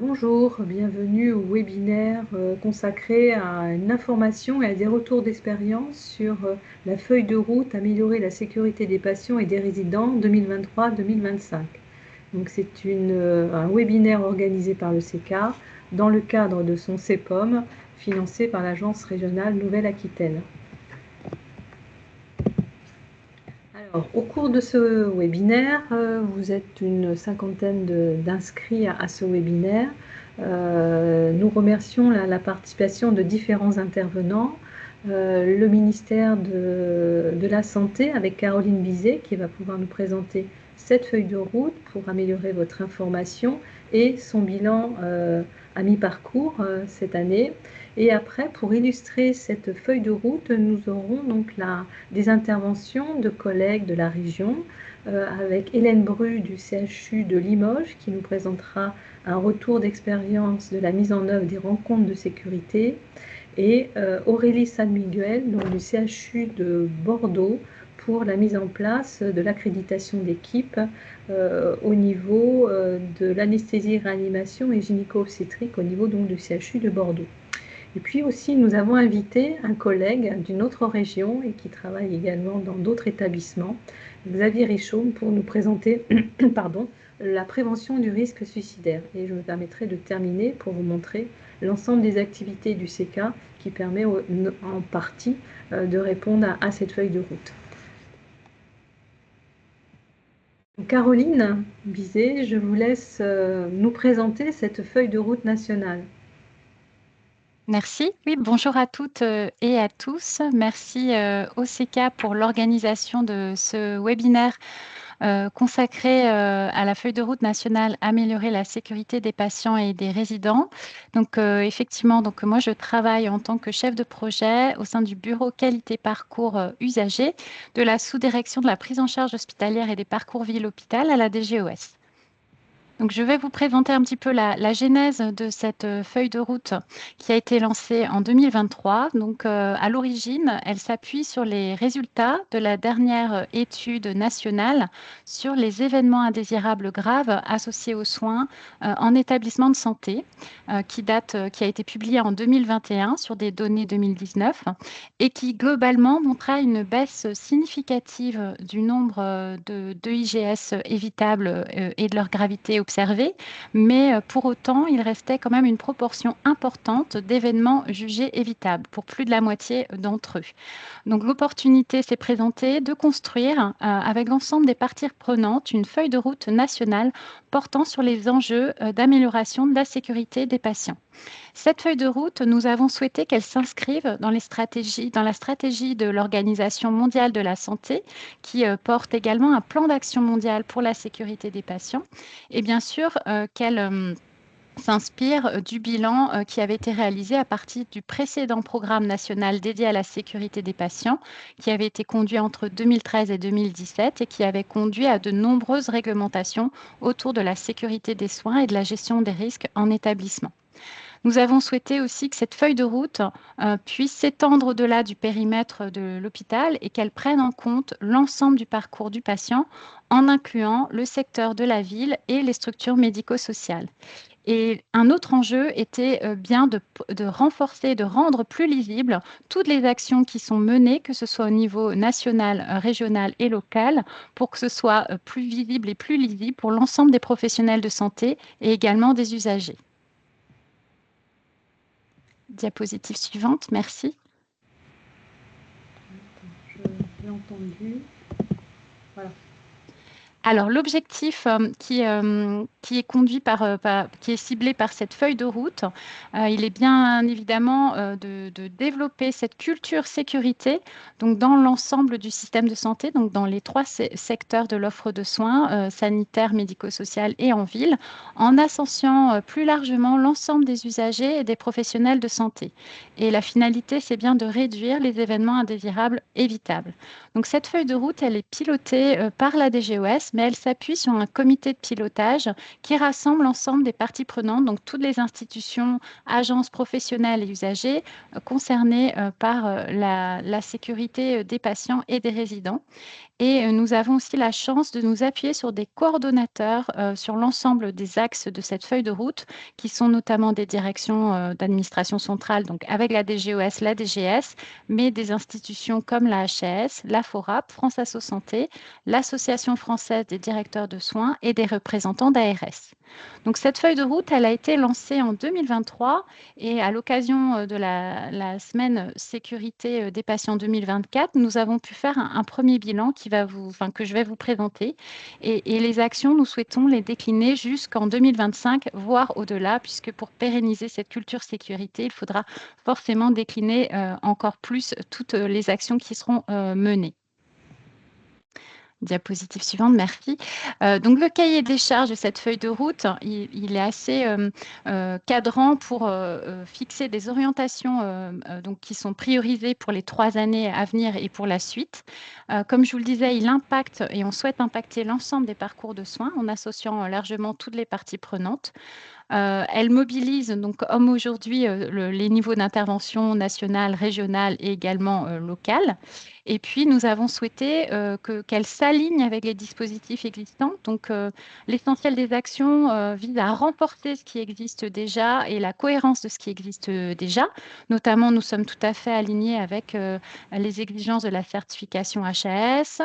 Bonjour, bienvenue au webinaire consacré à une information et à des retours d'expérience sur la feuille de route Améliorer la sécurité des patients et des résidents 2023-2025. Donc c'est un webinaire organisé par le CECA dans le cadre de son CEPOM financé par l'Agence régionale Nouvelle-Aquitaine. Alors, au cours de ce webinaire, vous êtes une cinquantaine d'inscrits à ce webinaire. Nous remercions la participation de différents intervenants. Le ministère de la Santé avec Caroline Bizet qui va pouvoir nous présenter cette feuille de route pour améliorer votre information et son bilan à mi-parcours cette année. Et après, pour illustrer cette feuille de route, nous aurons donc des interventions de collègues de la région avec Hélène Bru du CHU de Limoges qui nous présentera un retour d'expérience de la mise en œuvre des rencontres de sécurité et Aurélie San Miguel donc, du CHU de Bordeaux pour la mise en place de l'accréditation d'équipe au niveau de l'anesthésie-réanimation et gynéco-obstétrique au niveau donc, du CHU de Bordeaux. Et puis aussi, nous avons invité un collègue d'une autre région et qui travaille également dans d'autres établissements, Xavier Richaud, pour nous présenter la prévention du risque suicidaire. Et je me permettrai de terminer pour vous montrer l'ensemble des activités du CECA qui permet en partie de répondre à cette feuille de route. Caroline Bizet, je vous laisse nous présenter cette feuille de route nationale. Merci. Oui, bonjour à toutes et à tous. Merci au CECA pour l'organisation de ce webinaire consacré à la feuille de route nationale Améliorer la sécurité des patients et des résidents. Donc, effectivement, moi, je travaille en tant que chef de projet au sein du bureau qualité parcours usagers de la sous-direction de la prise en charge hospitalière et des parcours ville-hôpital à la DGOS. Donc, je vais vous présenter un petit peu la genèse de cette feuille de route qui a été lancée en 2023. Donc, à l'origine, elle s'appuie sur les résultats de la dernière étude nationale sur les événements indésirables graves associés aux soins en établissement de santé, qui a été publiée en 2021 sur des données 2019 et qui globalement montra une baisse significative du nombre de IGS évitables et de leur gravité observée, mais pour autant, il restait quand même une proportion importante d'événements jugés évitables pour plus de la moitié d'entre eux. Donc l'opportunité s'est présentée de construire avec l'ensemble des parties prenantes une feuille de route nationale portant sur les enjeux d'amélioration de la sécurité des patients. Cette feuille de route, nous avons souhaité qu'elle s'inscrive dans la stratégie de l'Organisation mondiale de la santé, qui porte également un plan d'action mondial pour la sécurité des patients, et bien sûr qu'elle s'inspire du bilan qui avait été réalisé à partir du précédent programme national dédié à la sécurité des patients, qui avait été conduit entre 2013 et 2017 et qui avait conduit à de nombreuses réglementations autour de la sécurité des soins et de la gestion des risques en établissement. Nous avons souhaité aussi que cette feuille de route puisse s'étendre au-delà du périmètre de l'hôpital et qu'elle prenne en compte l'ensemble du parcours du patient en incluant le secteur de la ville et les structures médico-sociales. Et un autre enjeu était bien de renforcer, de rendre plus lisibles toutes les actions qui sont menées, que ce soit au niveau national, régional et local, pour que ce soit plus visible et plus lisible pour l'ensemble des professionnels de santé et également des usagers. Diapositive suivante, merci. Je l'ai entendu. Voilà. Alors, l'objectif qui est conduit qui est ciblé par cette feuille de route, il est bien évidemment de développer cette culture sécurité donc dans l'ensemble du système de santé, donc dans les trois secteurs de l'offre de soins, sanitaire, médico-social et en ville, en associant plus largement l'ensemble des usagers et des professionnels de santé. Et la finalité, c'est bien de réduire les événements indésirables évitables. Donc, cette feuille de route, elle est pilotée par la DGOS, mais elle s'appuie sur un comité de pilotage qui rassemble l'ensemble des parties prenantes, donc toutes les institutions, agences professionnelles et usagers concernés par la sécurité des patients et des résidents. Et nous avons aussi la chance de nous appuyer sur des coordonnateurs sur l'ensemble des axes de cette feuille de route, qui sont notamment des directions d'administration centrale, donc avec la DGOS, la DGS, mais des institutions comme la HAS, la FORAP, France Asso Santé, l'Association française des directeurs de soins et des représentants d'ARS. Donc cette feuille de route, elle a été lancée en 2023 et à l'occasion de la semaine sécurité des patients 2024, nous avons pu faire un premier bilan que je vais vous présenter. Et les actions, nous souhaitons les décliner jusqu'en 2025, voire au-delà, puisque pour pérenniser cette culture sécurité, il faudra forcément décliner encore plus toutes les actions qui seront menées. Diapositive suivante, merci. Donc, le cahier des charges de cette feuille de route, il est assez cadrant pour fixer des orientations donc, qui sont priorisées pour les 3 années à venir et pour la suite. Comme je vous le disais, il impacte et on souhaite impacter l'ensemble des parcours de soins en associant largement toutes les parties prenantes. Elle mobilise donc, comme aujourd'hui, les niveaux d'intervention national, régional et également local. Et puis, nous avons souhaité qu'elle s'aligne avec les dispositifs existants. Donc, l'essentiel des actions vise à renforcer ce qui existe déjà et la cohérence de ce qui existe déjà. Notamment, nous sommes tout à fait alignés avec les exigences de la certification HAS.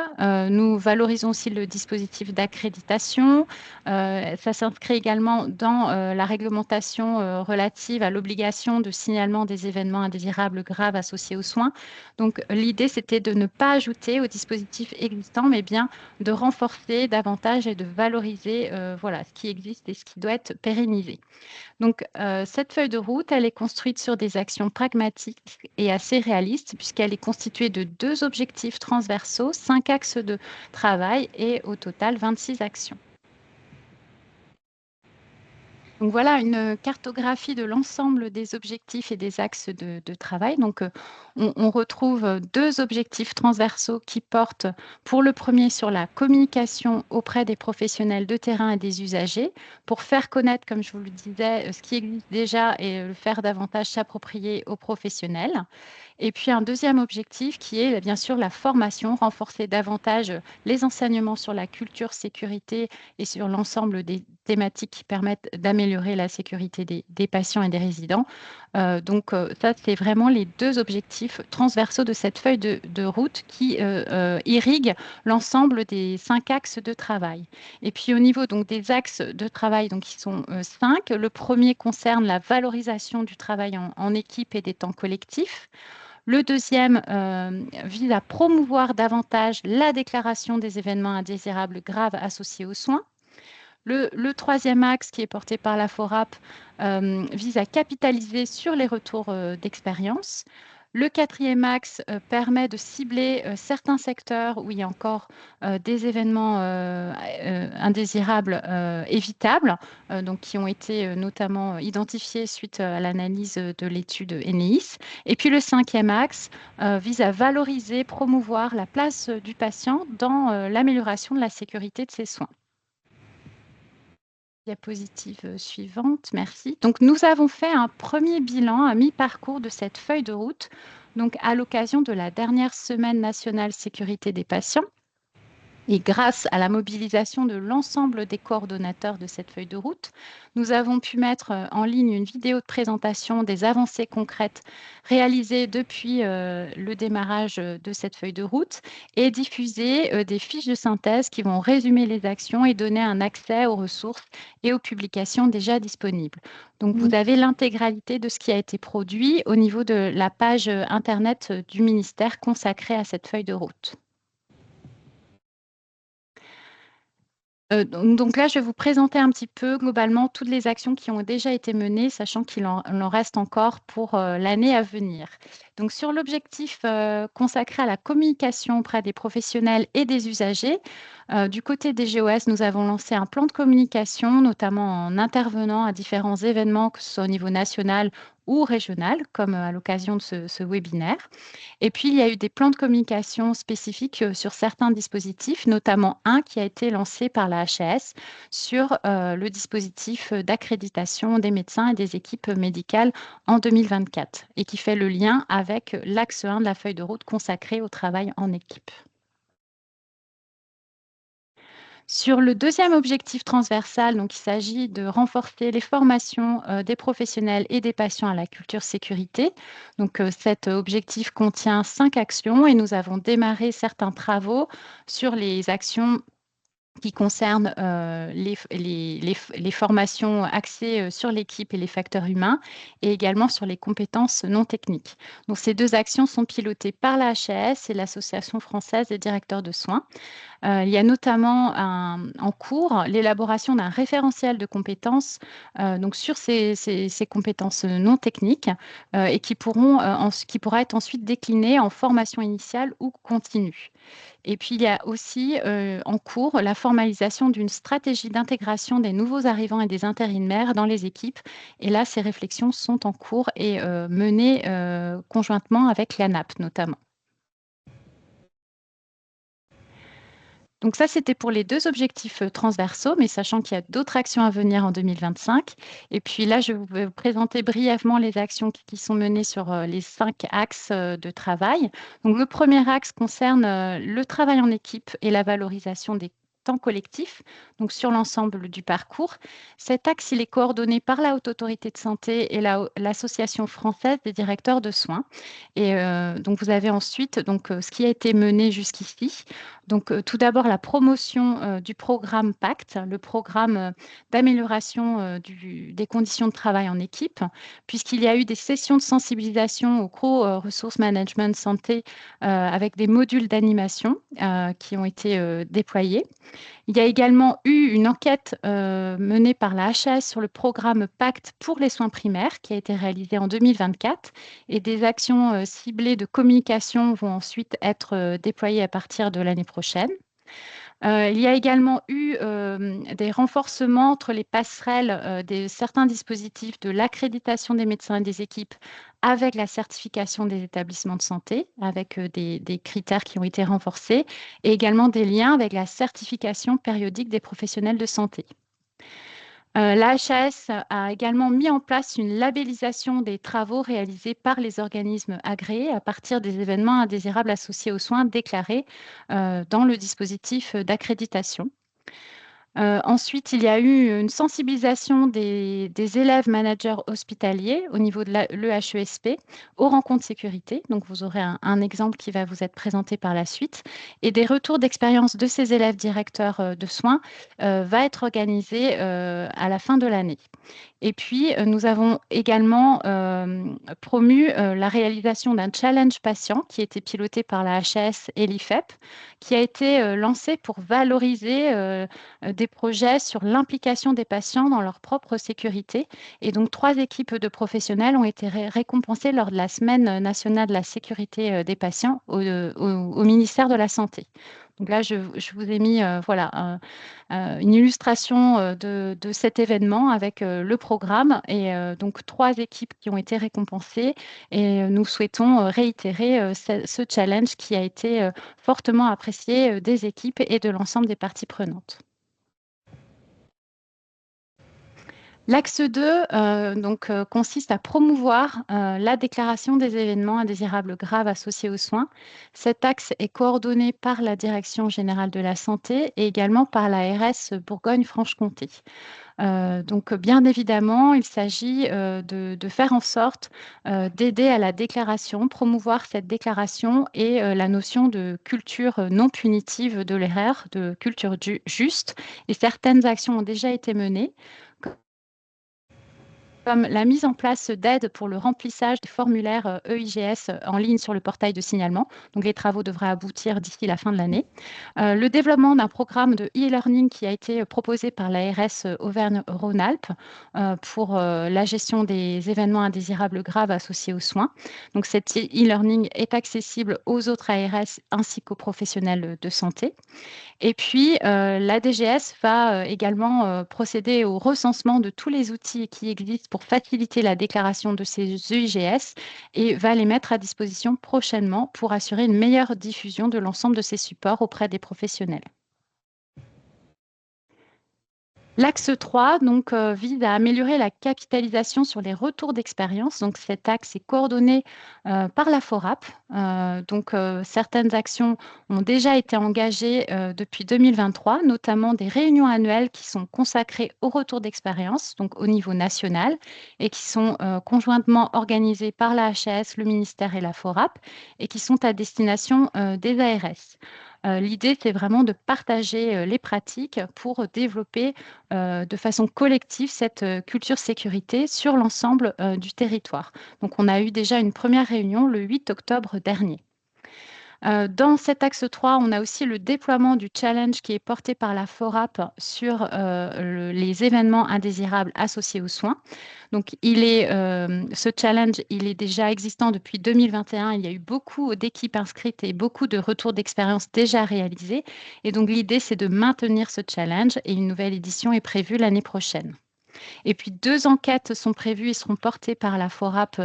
Nous valorisons aussi le dispositif d'accréditation. Ça s'inscrit également dans la réglementation relative à l'obligation de signalement des événements indésirables graves associés aux soins. Donc, l'idée, c'était de ne pas ajouter au dispositif existant, mais bien de renforcer davantage et de valoriser ce qui existe et ce qui doit être pérennisé. Donc, cette feuille de route, elle est construite sur des actions pragmatiques et assez réalistes, puisqu'elle est constituée de 2 objectifs transversaux, 5 axes de travail et au total 26 actions. Donc voilà une cartographie de l'ensemble des objectifs et des axes de travail. Donc, on retrouve 2 objectifs transversaux qui portent pour le premier sur la communication auprès des professionnels de terrain et des usagers pour faire connaître, comme je vous le disais, ce qui existe déjà et le faire davantage s'approprier aux professionnels. Et puis un deuxième objectif qui est bien sûr la formation, renforcer davantage les enseignements sur la culture sécurité et sur l'ensemble des thématiques qui permettent d'améliorer la sécurité des patients et des résidents. Donc ça, c'est vraiment les 2 objectifs transversaux de cette feuille de route qui irriguent l'ensemble des 5 axes de travail. Et puis au niveau donc, des axes de travail, donc, qui sont 5, le premier concerne la valorisation du travail en équipe et des temps collectifs. Le deuxième vise à promouvoir davantage la déclaration des événements indésirables graves associés aux soins. Le troisième axe, qui est porté par la FORAP, vise à capitaliser sur les retours d'expérience. Le quatrième axe permet de cibler certains secteurs où il y a encore des événements indésirables évitables, donc qui ont été notamment identifiés suite à l'analyse de l'étude ENEIS. Et puis le cinquième axe vise à valoriser, promouvoir la place du patient dans l'amélioration de la sécurité de ses soins. Diapositive suivante, merci. Donc, nous avons fait un premier bilan à mi-parcours de cette feuille de route, donc à l'occasion de la dernière semaine nationale sécurité des patients. Et grâce à la mobilisation de l'ensemble des coordonnateurs de cette feuille de route, nous avons pu mettre en ligne une vidéo de présentation des avancées concrètes réalisées depuis le démarrage de cette feuille de route et diffuser des fiches de synthèse qui vont résumer les actions et donner un accès aux ressources et aux publications déjà disponibles. Donc, vous avez l'intégralité de ce qui a été produit au niveau de la page Internet du ministère consacrée à cette feuille de route. Donc là, je vais vous présenter un petit peu globalement toutes les actions qui ont déjà été menées, sachant qu'il en reste encore pour l'année à venir. Donc sur l'objectif consacré à la communication auprès des professionnels et des usagers, du côté des GOS, nous avons lancé un plan de communication, notamment en intervenant à différents événements, que ce soit au niveau national ou régionales, comme à l'occasion de ce webinaire. Et puis, il y a eu des plans de communication spécifiques sur certains dispositifs, notamment un qui a été lancé par la HAS sur le dispositif d'accréditation des médecins et des équipes médicales en 2024 et qui fait le lien avec l'axe 1 de la feuille de route consacrée au travail en équipe. Sur le deuxième objectif transversal, donc il s'agit de renforcer les formations des professionnels et des patients à la culture sécurité. Donc cet objectif contient 5 actions et nous avons démarré certains travaux sur les actions qui concernent les formations axées sur l'équipe et les facteurs humains et également sur les compétences non techniques. Donc ces 2 actions sont pilotées par la HAS et l'Association française des directeurs de soins. Il y a notamment en cours l'élaboration d'un référentiel de compétences donc sur ces compétences non techniques et qui pourra être ensuite décliné en formation initiale ou continue. Et puis, il y a aussi en cours la formalisation d'une stratégie d'intégration des nouveaux arrivants et des intérimaires dans les équipes. Et là, ces réflexions sont en cours et menées conjointement avec l'ANAP notamment. Donc ça, c'était pour les 2 objectifs transversaux, mais sachant qu'il y a d'autres actions à venir en 2025. Et puis là, je vais vous présenter brièvement les actions qui sont menées sur les 5 axes de travail. Donc le premier axe concerne le travail en équipe et la valorisation des temps collectifs, donc sur l'ensemble du parcours. Cet axe, il est coordonné par la Haute Autorité de Santé et l'Association française des directeurs de soins. Et donc vous avez ensuite donc, ce qui a été mené jusqu'ici. Donc, tout d'abord, la promotion du programme PACT, le programme d'amélioration des conditions de travail en équipe, puisqu'il y a eu des sessions de sensibilisation au ressources management santé avec des modules d'animation qui ont été déployés. Il y a également eu une enquête menée par la HAS sur le programme PACT pour les soins primaires qui a été réalisée en 2024 et des actions ciblées de communication vont ensuite être déployées à partir de l'année prochaine. Il y a également eu des renforcements entre les passerelles de certains dispositifs de l'accréditation des médecins et des équipes avec la certification des établissements de santé, avec des critères qui ont été renforcés, et également des liens avec la certification périodique des professionnels de santé. La HAS a également mis en place une labellisation des travaux réalisés par les organismes agréés à partir des événements indésirables associés aux soins déclarés dans le dispositif d'accréditation. Ensuite, il y a eu une sensibilisation des élèves managers hospitaliers au niveau de l'EHESP aux rencontres sécurité. Donc, vous aurez un exemple qui va vous être présenté par la suite. Et des retours d'expérience de ces élèves directeurs de soins va être organisé à la fin de l'année. Et puis, nous avons également promu la réalisation d'un challenge patient qui était piloté par la HAS et l'IFEP, qui a été lancé pour valoriser des projets sur l'implication des patients dans leur propre sécurité. Et donc, 3 équipes de professionnels ont été récompensées lors de la Semaine nationale de la sécurité des patients au ministère de la Santé. Donc là, je vous ai mis voilà, une illustration de cet événement avec le programme et donc 3 équipes qui ont été récompensées. Et nous souhaitons réitérer ce challenge qui a été fortement apprécié des équipes et de l'ensemble des parties prenantes. L'axe 2 consiste à promouvoir la déclaration des événements indésirables graves associés aux soins. Cet axe est coordonné par la Direction générale de la santé et également par l'ARS Bourgogne-Franche-Comté. Donc bien évidemment, il s'agit de faire en sorte d'aider à la déclaration, promouvoir cette déclaration et la notion de culture non punitive de l'erreur, de culture juste. Et certaines actions ont déjà été menées, comme la mise en place d'aides pour le remplissage des formulaires EIGS en ligne sur le portail de signalement. Donc, les travaux devraient aboutir d'ici la fin de l'année. Le développement d'un programme de e-learning qui a été proposé par l'ARS Auvergne-Rhône-Alpes pour la gestion des événements indésirables graves associés aux soins. Donc, cet e-learning est accessible aux autres ARS ainsi qu'aux professionnels de santé. Et puis, la DGS va également procéder au recensement de tous les outils qui existent pour faciliter la déclaration de ces EIGS et va les mettre à disposition prochainement pour assurer une meilleure diffusion de l'ensemble de ces supports auprès des professionnels. L'axe 3 donc, vise à améliorer la capitalisation sur les retours d'expérience. Donc cet axe est coordonné par la FORAP. Certaines actions ont déjà été engagées depuis 2023, notamment des réunions annuelles qui sont consacrées au retour d'expérience, donc au niveau national, et qui sont conjointement organisées par la HAS, le ministère et la FORAP, et qui sont à destination des ARS. L'idée, c'est vraiment de partager les pratiques pour développer de façon collective cette culture sécurité sur l'ensemble du territoire. Donc, on a eu déjà une première réunion le 8 octobre dernier. Dans cet axe 3, on a aussi le déploiement du challenge qui est porté par la FORAP sur les événements indésirables associés aux soins. Donc, ce challenge, il est déjà existant depuis 2021. Il y a eu beaucoup d'équipes inscrites et beaucoup de retours d'expérience déjà réalisés. Et donc, l'idée, c'est de maintenir ce challenge et une nouvelle édition est prévue l'année prochaine. Et puis, 2 enquêtes sont prévues et seront portées par la FORAP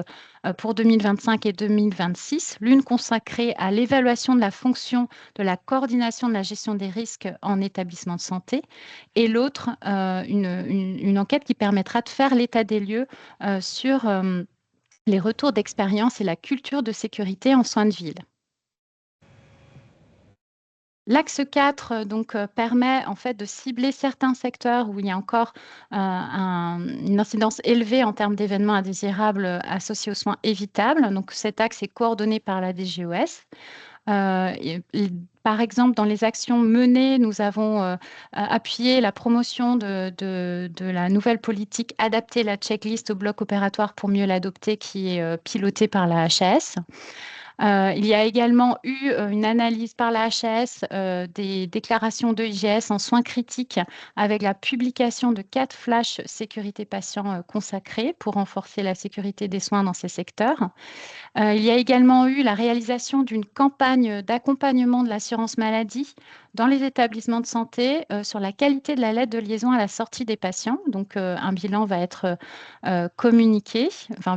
pour 2025 et 2026. L'une consacrée à l'évaluation de la fonction de la coordination de la gestion des risques en établissement de santé et l'autre, une enquête qui permettra de faire l'état des lieux sur les retours d'expérience et la culture de sécurité en soins de ville. L'axe 4 permet en fait de cibler certains secteurs où il y a encore une incidence élevée en termes d'événements indésirables associés aux soins évitables. Donc cet axe est coordonné par la DGOS. Par exemple, dans les actions menées, nous avons appuyé la promotion de la nouvelle politique adapter la checklist au bloc opératoire pour mieux l'adopter, qui est pilotée par la HAS. Il y a également eu une analyse par la HAS des déclarations d'EIGS en soins critiques avec la publication de 4 flashs sécurité patient consacrés pour renforcer la sécurité des soins dans ces secteurs. Il y a également eu la réalisation d'une campagne d'accompagnement de l'assurance maladie dans les établissements de santé sur la qualité de la lettre de liaison à la sortie des patients. Donc, un bilan va être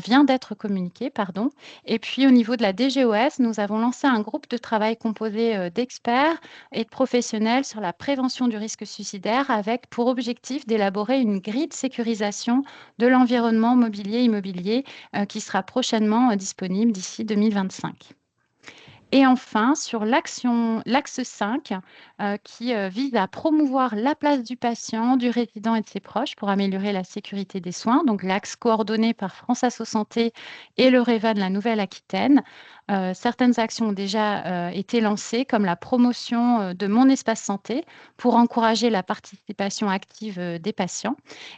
vient d'être communiqué, pardon. Et puis, au niveau de la DGOS, nous avons lancé un groupe de travail composé d'experts et de professionnels sur la prévention du risque suicidaire avec pour objectif d'élaborer une grille de sécurisation de l'environnement mobilier immobilier qui sera prochainement disponible d'ici 2025. Et enfin, sur l'axe 5, qui vise à promouvoir la place du patient, du résident et de ses proches pour améliorer la sécurité des soins. Donc, l'axe coordonné par France Asso Santé et le REVA de la Nouvelle-Aquitaine. Certaines actions ont déjà été lancées, comme la promotion de Mon Espace Santé pour encourager la participation active des patients.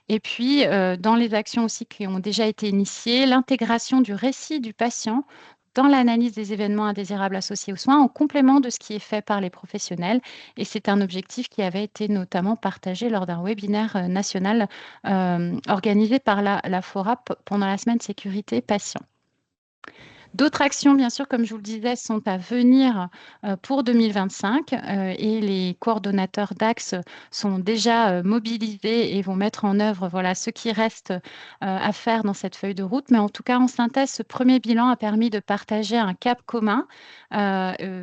Et puis, dans les actions aussi qui ont déjà été initiées, l'intégration du récit du patient dans l'analyse des événements indésirables associés aux soins, en complément de ce qui est fait par les professionnels. Et c'est un objectif qui avait été notamment partagé lors d'un webinaire national organisé par la FORAP pendant la semaine sécurité patient. D'autres actions, bien sûr, comme je vous le disais, sont à venir pour 2025 et les coordonnateurs d'axes sont déjà mobilisés et vont mettre en œuvre ce qui reste à faire dans cette feuille de route. Mais en tout cas, en synthèse, ce premier bilan a permis de partager un cap commun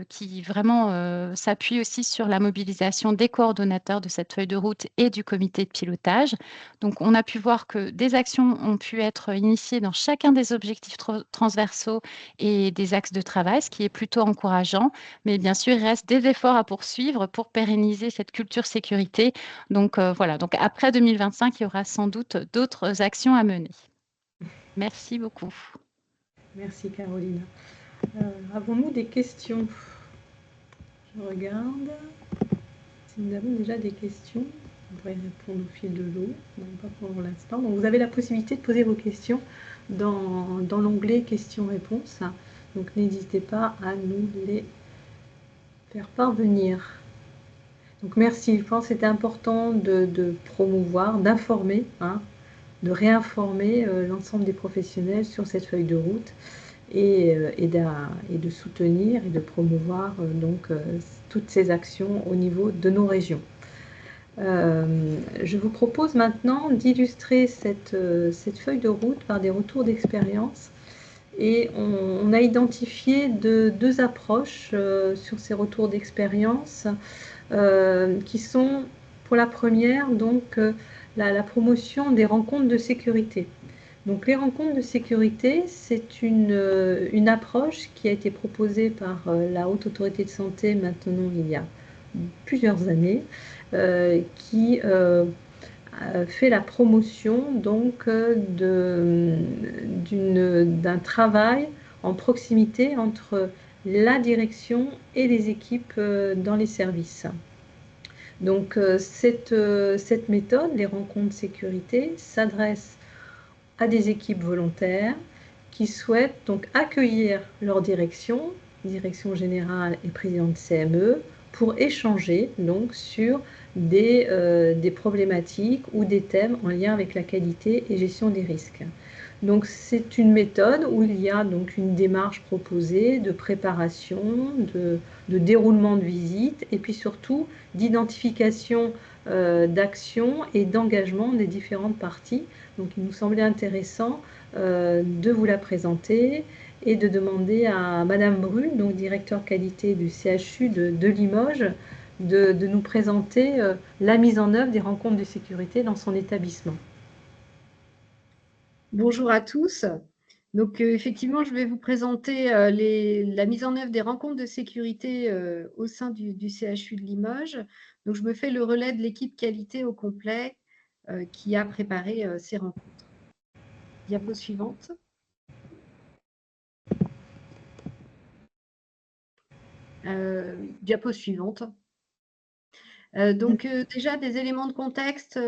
qui vraiment s'appuie aussi sur la mobilisation des coordonnateurs de cette feuille de route et du comité de pilotage. Donc, on a pu voir que des actions ont pu être initiées dans chacun des objectifs transversaux et des axes de travail, ce qui est plutôt encourageant. Mais bien sûr, il reste des efforts à poursuivre pour pérenniser cette culture sécurité. Donc, voilà. Donc, après 2025, il y aura sans doute d'autres actions à mener. Merci beaucoup. Merci, Caroline. Avons-nous des questions? Je regarde. Si nous avons déjà des questions, on pourrait répondre au fil de l'eau. Non, pas pour l'instant. Donc, vous avez la possibilité de poser vos questions dans l'onglet questions-réponses. Donc, n'hésitez pas à nous les faire parvenir. Donc, merci. Je pense que c'était important de promouvoir, d'informer, de réinformer l'ensemble des professionnels sur cette feuille de route et de soutenir et de promouvoir toutes ces actions au niveau de nos régions. Je vous propose maintenant d'illustrer cette feuille de route par des retours d'expérience. Et on a identifié deux approches sur ces retours d'expérience qui sont, pour la première, donc la promotion des rencontres de sécurité. Donc les rencontres de sécurité, c'est une approche qui a été proposée par la Haute Autorité de Santé maintenant il y a plusieurs années, qui fait la promotion donc d'un travail en proximité entre la direction et les équipes dans les services. Donc cette méthode, les rencontres sécurité, s'adresse à des équipes volontaires qui souhaitent donc accueillir leur direction générale et président de CME, pour échanger donc sur des problématiques ou des thèmes en lien avec la qualité et gestion des risques. Donc c'est une méthode où il y a donc une démarche proposée de préparation, de déroulement de visite et puis surtout d'identification d'actions et d'engagement des différentes parties. Donc il nous semblait intéressant de vous la présenter et de demander à Madame Brune, donc directeur qualité du CHU de Limoges, de nous présenter la mise en œuvre des rencontres de sécurité dans son établissement. Bonjour à tous. Donc, effectivement, je vais vous présenter la mise en œuvre des rencontres de sécurité au sein du CHU de Limoges. Donc, je me fais le relais de l'équipe qualité au complet qui a préparé ces rencontres. Diapo suivante. Diapo suivante. Donc, déjà, des éléments de contexte.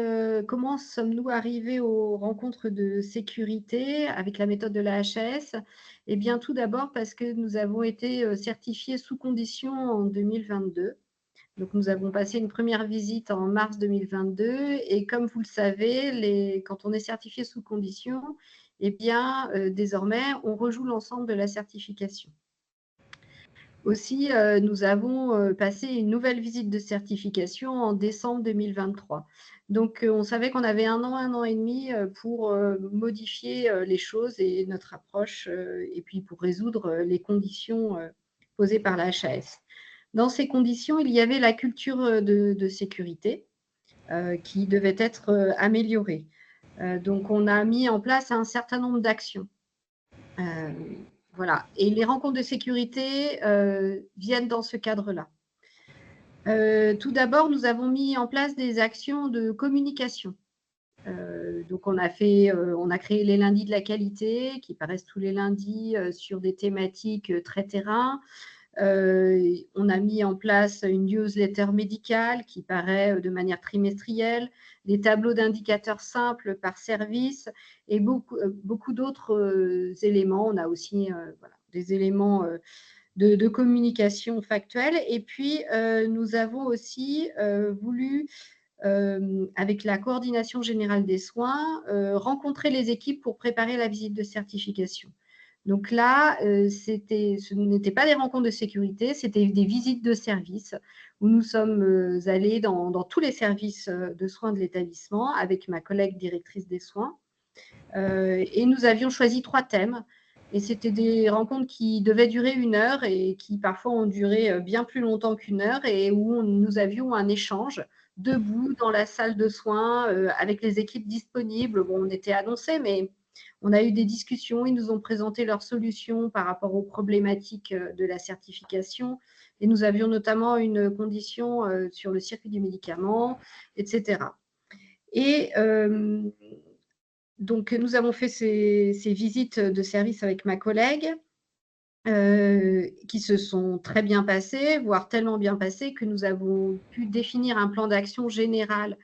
Comment sommes-nous arrivés aux rencontres de sécurité avec la méthode de la HAS? Eh bien, tout d'abord parce que nous avons été certifiés sous condition en 2022. Donc, nous avons passé une première visite en mars 2022 et comme vous le savez, quand on est certifié sous condition, eh bien, désormais, on rejoue l'ensemble de la certification. Aussi, nous avons passé une nouvelle visite de certification en décembre 2023. Donc, on savait qu'on avait un an et demi pour modifier les choses et notre approche et puis pour résoudre les conditions posées par la HAS. Dans ces conditions, il y avait la culture de sécurité qui devait être améliorée. Donc, on a mis en place un certain nombre d'actions. Voilà. Et les rencontres de sécurité viennent dans ce cadre-là. Tout d'abord, nous avons mis en place des actions de communication. Donc, on a créé les lundis de la qualité qui paraissent tous les lundis sur des thématiques très terrain. On a mis en place une newsletter médicale qui paraît de manière trimestrielle, des tableaux d'indicateurs simples par service et beaucoup d'autres éléments. On a aussi des éléments de communication factuelle. Et puis, nous avons aussi voulu, avec la coordination générale des soins, rencontrer les équipes pour préparer la visite de certification. Donc là, ce n'était pas des rencontres de sécurité, c'était des visites de service où nous sommes allés dans tous les services de soins de l'établissement avec ma collègue directrice des soins. Et nous avions choisi 3 thèmes. Et c'était des rencontres qui devaient durer 1 heure et qui parfois ont duré bien plus longtemps qu'1 heure et où nous avions un échange debout dans la salle de soins avec les équipes disponibles. Bon, on était annoncés, mais on a eu des discussions, ils nous ont présenté leurs solutions par rapport aux problématiques de la certification. Et nous avions notamment une condition sur le circuit du médicament, etc. Et donc, nous avons fait ces visites de service avec ma collègue qui se sont très bien passées, voire tellement bien passées que nous avons pu définir un plan d'action général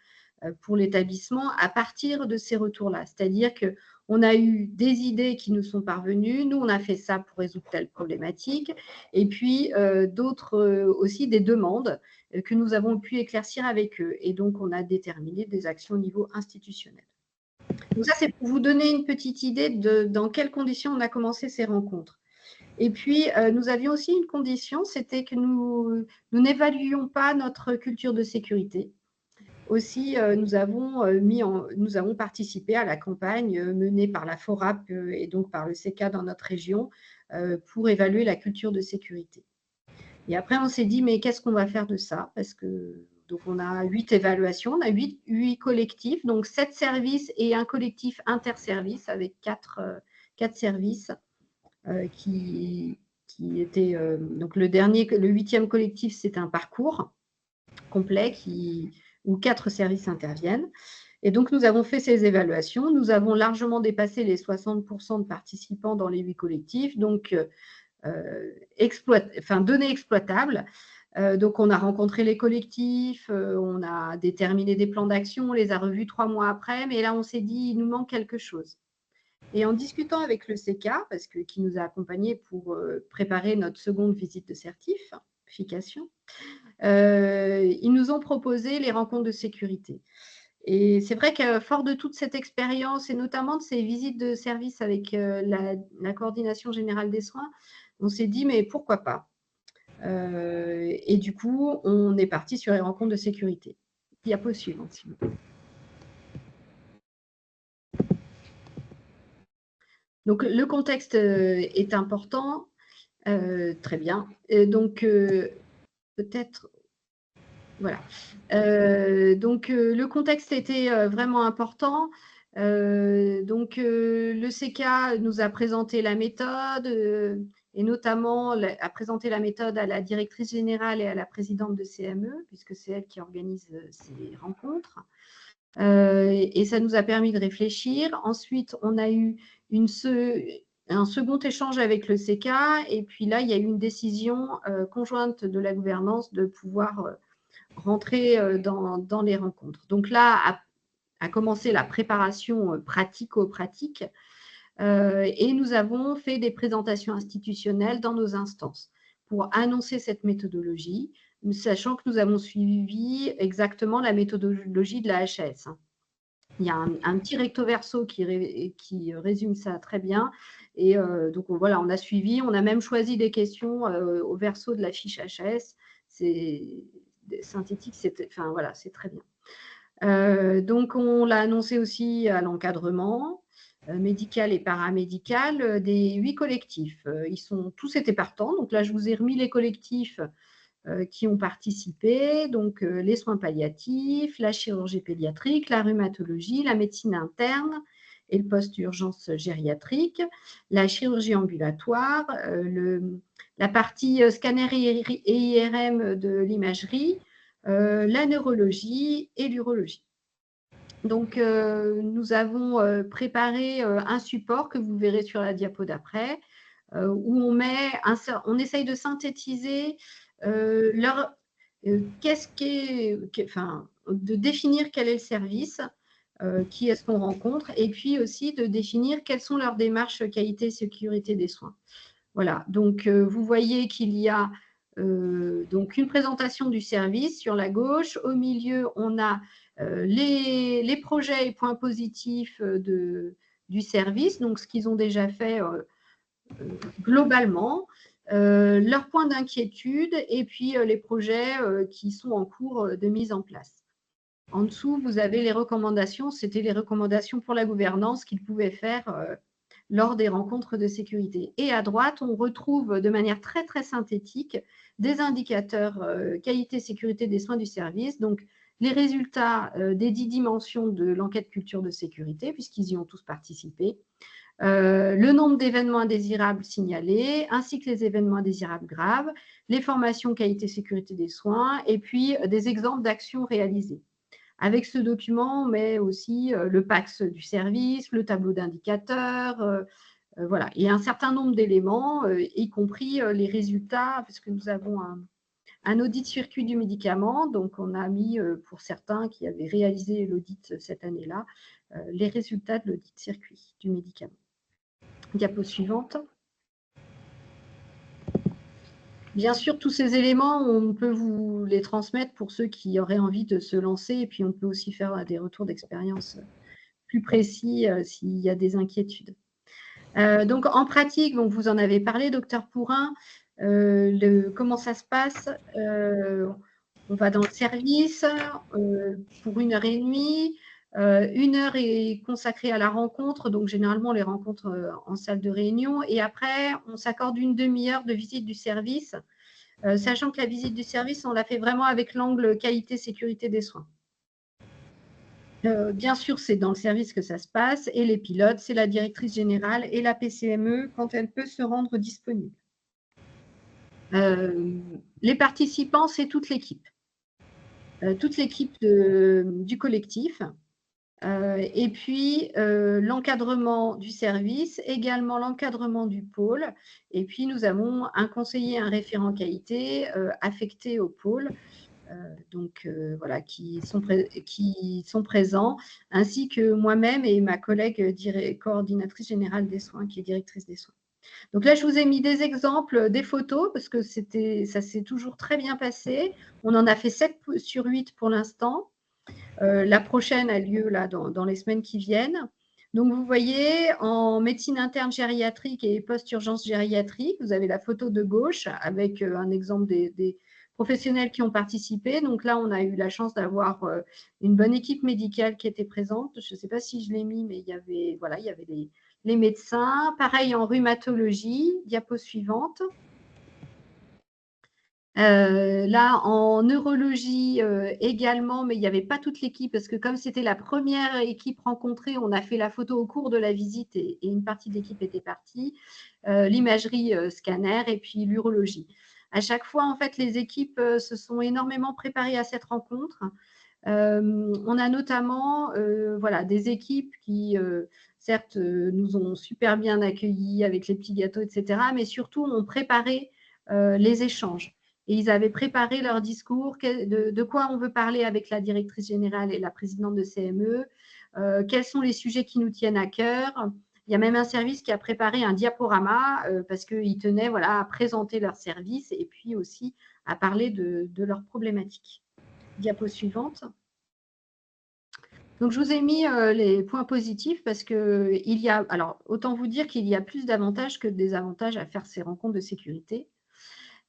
pour l'établissement à partir de ces retours-là. C'est-à-dire qu'on a eu des idées qui nous sont parvenues. Nous, on a fait ça pour résoudre telle problématique. Et puis, d'autres aussi, des demandes que nous avons pu éclaircir avec eux. Et donc, on a déterminé des actions au niveau institutionnel. Donc ça, c'est pour vous donner une petite idée de dans quelles conditions on a commencé ces rencontres. Et puis, nous avions aussi une condition, c'était que nous n'évaluions pas notre culture de sécurité. aussi, nous avons participé à la campagne menée par la FORAP et donc par le CECA dans notre région pour évaluer la culture de sécurité. Et après, on s'est dit, mais qu'est-ce qu'on va faire de ça? Parce que donc on a 8 évaluations, on a 8 collectifs, donc 7 services et un collectif interservice avec 4 services qui étaient… donc le 8e collectif, c'est un parcours complet où 4 services interviennent. Et donc, nous avons fait ces évaluations. Nous avons largement dépassé les 60% de participants dans les 8 collectifs, donc données exploitables. Donc, on a rencontré les collectifs, on a déterminé des plans d'action, on les a revus 3 mois après, mais là, on s'est dit, il nous manque quelque chose. Et en discutant avec le CECA, qui nous a accompagnés pour préparer notre seconde visite de certification, ils nous ont proposé les rencontres de sécurité. Et c'est vrai que fort de toute cette expérience et notamment de ces visites de service avec la coordination générale des soins, on s'est dit mais pourquoi pas. Et du coup, on est parti sur les rencontres de sécurité. Diapo suivante, s'il vous plaît. Donc le contexte est important. Très bien. Donc peut-être… Voilà. Donc, le contexte était vraiment important. Donc, le CECA nous a présenté la méthode et notamment a présenté la méthode à la directrice générale et à la présidente de CME, puisque c'est elle qui organise ces rencontres. Et ça nous a permis de réfléchir. Ensuite, on a eu un second échange avec le CECA et puis là, il y a eu une décision conjointe de la gouvernance de pouvoir rentrer dans les rencontres. Donc là, a commencé la préparation pratico-pratique et nous avons fait des présentations institutionnelles dans nos instances pour annoncer cette méthodologie, sachant que nous avons suivi exactement la méthodologie de la HAS. Il y a un petit recto verso qui résume ça très bien. Et donc, voilà, on a suivi, on a même choisi des questions au verso de la fiche HAS. C'est synthétique, enfin voilà, c'est très bien. Donc, on l'a annoncé aussi à l'encadrement médical et paramédical des 8 collectifs. Tous étaient partants. Donc là, je vous ai remis les collectifs qui ont participé, donc les soins palliatifs, la chirurgie pédiatrique, la rhumatologie, la médecine interne et le post-urgence gériatrique, la chirurgie ambulatoire, la partie scanner et IRM de l'imagerie, la neurologie et l'urologie. Donc, nous avons préparé un support que vous verrez sur la diapo d'après, où on essaye de synthétiser de définir quel est le service, qui est-ce qu'on rencontre, et puis aussi de définir quelles sont leurs démarches qualité et sécurité des soins. Voilà, donc vous voyez qu'il y a donc une présentation du service sur la gauche. Au milieu, on a les projets et points positifs du service, donc ce qu'ils ont déjà fait globalement, leurs points d'inquiétude et puis les projets qui sont en cours de mise en place. En dessous, vous avez les recommandations. C'était les recommandations pour la gouvernance qu'ils pouvaient faire lors des rencontres de sécurité. Et à droite, on retrouve de manière très, très synthétique des indicateurs qualité-sécurité des soins du service. Donc, les résultats des 10 dimensions de l'enquête culture de sécurité, puisqu'ils y ont tous participé. Le nombre d'événements indésirables signalés, ainsi que les événements indésirables graves, les formations qualité-sécurité des soins, et puis des exemples d'actions réalisées. Avec ce document, on met aussi le PAX du service, le tableau d'indicateurs, voilà, et un certain nombre d'éléments, y compris les résultats, parce que nous avons un audit circuit du médicament, donc on a mis, pour certains qui avaient réalisé l'audit cette année-là, les résultats de l'audit circuit du médicament. Diapo suivante. Bien sûr, tous ces éléments, on peut vous les transmettre pour ceux qui auraient envie de se lancer, et puis on peut aussi faire des retours d'expérience plus précis s'il y a des inquiétudes. Donc, en pratique, donc vous en avez parlé, docteur Pourrin, comment ça se passe On va dans le service pour 1h30. 1 heure est consacrée à la rencontre, donc généralement les rencontres en salle de réunion. Et après, on s'accorde une demi-heure de visite du service, sachant que la visite du service, on la fait vraiment avec l'angle qualité-sécurité des soins. Bien sûr, c'est dans le service que ça se passe, et les pilotes, c'est la directrice générale et la PCME quand elle peut se rendre disponible. Les participants, c'est toute l'équipe du collectif. Et puis, l'encadrement du service, également l'encadrement du pôle. Et puis, nous avons un conseiller, un référent qualité affecté au pôle, voilà, qui sont présents, ainsi que moi-même et ma collègue coordinatrice générale des soins, qui est directrice des soins. Donc là, je vous ai mis des exemples, des photos, parce que ça s'est toujours très bien passé. On en a fait 7 sur 8 pour l'instant. La prochaine a lieu là, dans les semaines qui viennent. Donc, vous voyez, en médecine interne gériatrique et post-urgence gériatrique, vous avez la photo de gauche avec un exemple des professionnels qui ont participé. Donc là, on a eu la chance d'avoir une bonne équipe médicale qui était présente. Je ne sais pas si je l'ai mis, mais il y avait les médecins. Pareil en rhumatologie, diapo suivante. Là, en neurologie également, mais il n'y avait pas toute l'équipe parce que comme c'était la première équipe rencontrée, on a fait la photo au cours de la visite et une partie de l'équipe était partie. L'imagerie scanner et puis l'urologie. À chaque fois, en fait, les équipes se sont énormément préparées à cette rencontre. On a notamment voilà, des équipes qui, certes, nous ont super bien accueillis avec les petits gâteaux, etc., mais surtout ont préparé les échanges. Et ils avaient préparé leur discours, de quoi on veut parler avec la directrice générale et la présidente de CME, quels sont les sujets qui nous tiennent à cœur. Il y a même un service qui a préparé un diaporama parce qu'ils tenaient voilà, à présenter leur service et puis aussi à parler de leurs problématiques. Diapo suivante. Donc, je vous ai mis les points positifs parce que alors, autant vous dire qu'il y a plus d'avantages que de désavantages à faire ces rencontres de sécurité.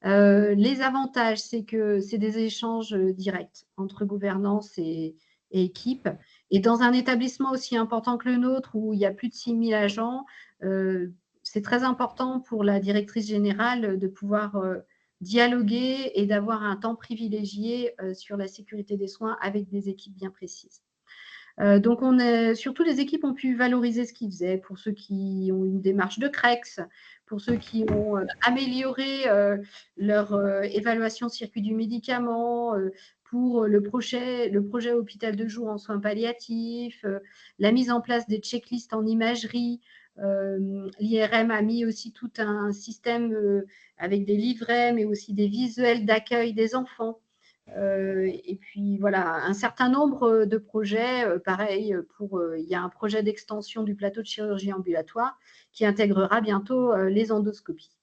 Les avantages, c'est que c'est des échanges directs entre gouvernance et équipe. Et dans un établissement aussi important que le nôtre, où il y a plus de 6000 agents, c'est très important pour la directrice générale de pouvoir dialoguer et d'avoir un temps privilégié sur la sécurité des soins avec des équipes bien précises. Donc, surtout les équipes ont pu valoriser ce qu'ils faisaient. Pour ceux qui ont une démarche de CREX, pour ceux qui ont amélioré leur évaluation circuit du médicament, pour le projet hôpital de jour en soins palliatifs, la mise en place des checklists en imagerie. L'IRM a mis aussi tout un système avec des livrets, mais aussi des visuels d'accueil des enfants. Et puis voilà, un certain nombre de projets, pareil, il y a un projet d'extension du plateau de chirurgie ambulatoire qui intégrera bientôt les endoscopies.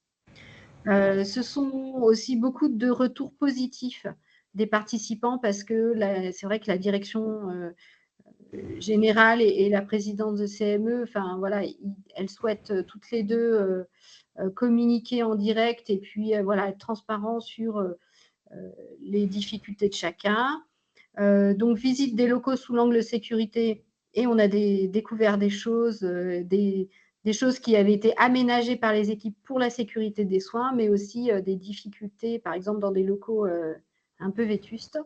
Ce sont aussi beaucoup de retours positifs des participants parce que c'est vrai que la direction générale et la présidente de CME, enfin voilà, elles souhaitent toutes les deux communiquer en direct et puis voilà, être transparent sur les difficultés de chacun. Donc, visite des locaux sous l'angle sécurité et on a découvert des choses, des choses qui avaient été aménagées par les équipes pour la sécurité des soins, mais aussi des difficultés, par exemple, dans des locaux un peu vétustes.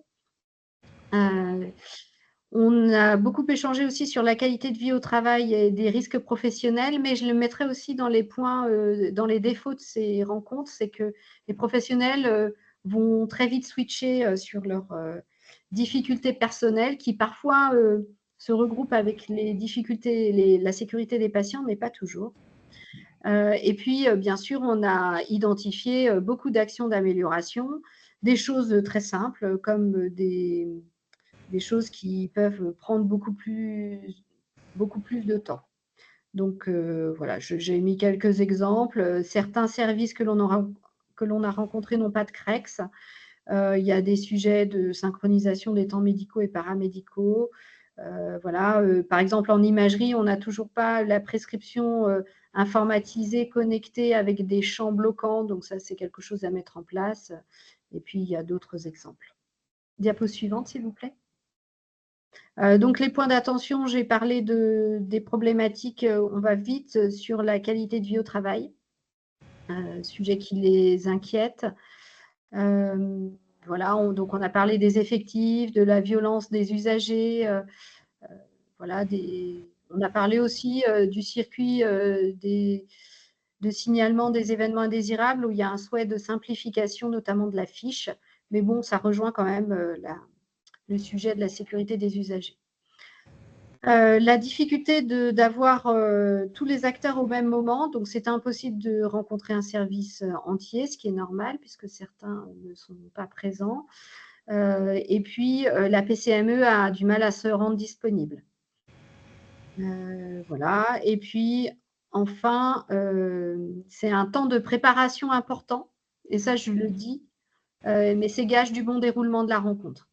On a beaucoup échangé aussi sur la qualité de vie au travail et des risques professionnels, mais je le mettrai aussi dans les points, dans les défauts de ces rencontres, c'est que les professionnels vont très vite switcher sur leurs difficultés personnelles qui parfois se regroupent avec les difficultés, la sécurité des patients, mais pas toujours. Et puis, bien sûr, on a identifié beaucoup d'actions d'amélioration, des choses très simples comme des choses qui peuvent prendre beaucoup plus de temps. Donc, voilà, j'ai mis quelques exemples. Certains services que l'on a rencontrés n'ont pas de CREX. Il y a des sujets de synchronisation des temps médicaux et paramédicaux. Voilà, par exemple, en imagerie, on n'a toujours pas la prescription informatisée, connectée avec des champs bloquants. Donc, ça, c'est quelque chose à mettre en place. Et puis, il y a d'autres exemples. Diapo suivante, s'il vous plaît. Donc, les points d'attention, j'ai parlé des problématiques, on va vite sur la qualité de vie au travail, sujet qui les inquiète. Voilà, donc on a parlé des effectifs, de la violence des usagers, voilà, on a parlé aussi du circuit de signalement des événements indésirables où il y a un souhait de simplification, notamment de la fiche. Mais bon, ça rejoint quand même le sujet de la sécurité des usagers. La difficulté d'avoir tous les acteurs au même moment, donc c'est impossible de rencontrer un service entier, ce qui est normal puisque certains ne sont pas présents. Et puis, la PCME a du mal à se rendre disponible. Voilà. Et puis, enfin, c'est un temps de préparation important, et ça, je le dis, mais c'est gage du bon déroulement de la rencontre.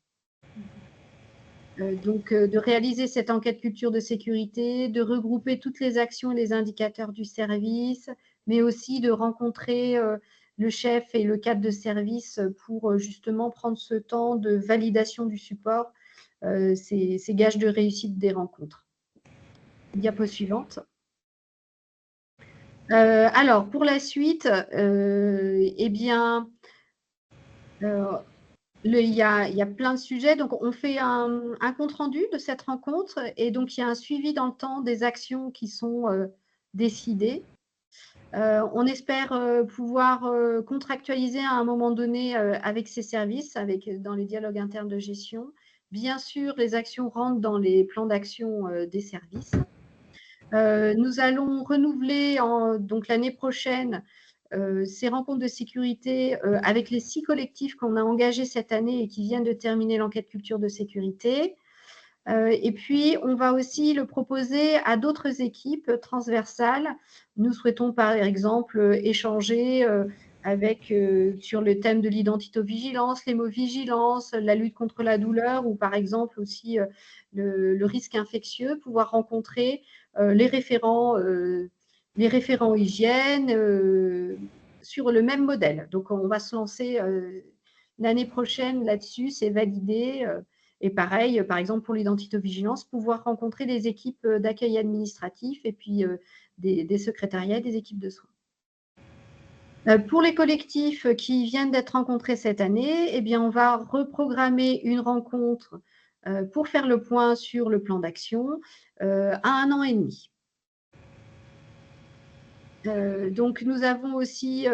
Donc, de réaliser cette enquête culture de sécurité, de regrouper toutes les actions et les indicateurs du service, mais aussi de rencontrer le chef et le cadre de service pour justement prendre ce temps de validation du support. C'est gage de réussite des rencontres. Diapo suivante. Alors, pour la suite, eh bien, il y a plein de sujets. Donc, on fait un compte-rendu de cette rencontre et donc, il y a un suivi dans le temps des actions qui sont décidées. On espère pouvoir contractualiser à un moment donné avec ces services, dans les dialogues internes de gestion. Bien sûr, les actions rentrent dans les plans d'action des services. Nous allons renouveler donc l'année prochaine ces rencontres de sécurité avec les 6 collectifs qu'on a engagés cette année et qui viennent de terminer l'enquête culture de sécurité. Et puis, on va aussi le proposer à d'autres équipes transversales. Nous souhaitons, par exemple, échanger sur le thème de l'identitovigilance, l'hémovigilance, la lutte contre la douleur ou, par exemple, aussi le risque infectieux, pouvoir rencontrer les référents hygiène sur le même modèle. Donc, on va se lancer l'année prochaine là-dessus, c'est validé. Et pareil, par exemple, pour l'identitovigilance, pouvoir rencontrer des équipes d'accueil administratif et puis des secrétariats, des équipes de soins. Pour les collectifs qui viennent d'être rencontrés cette année, eh bien, on va reprogrammer une rencontre pour faire le point sur le plan d'action à 1 an et demi. Donc, nous avons aussi,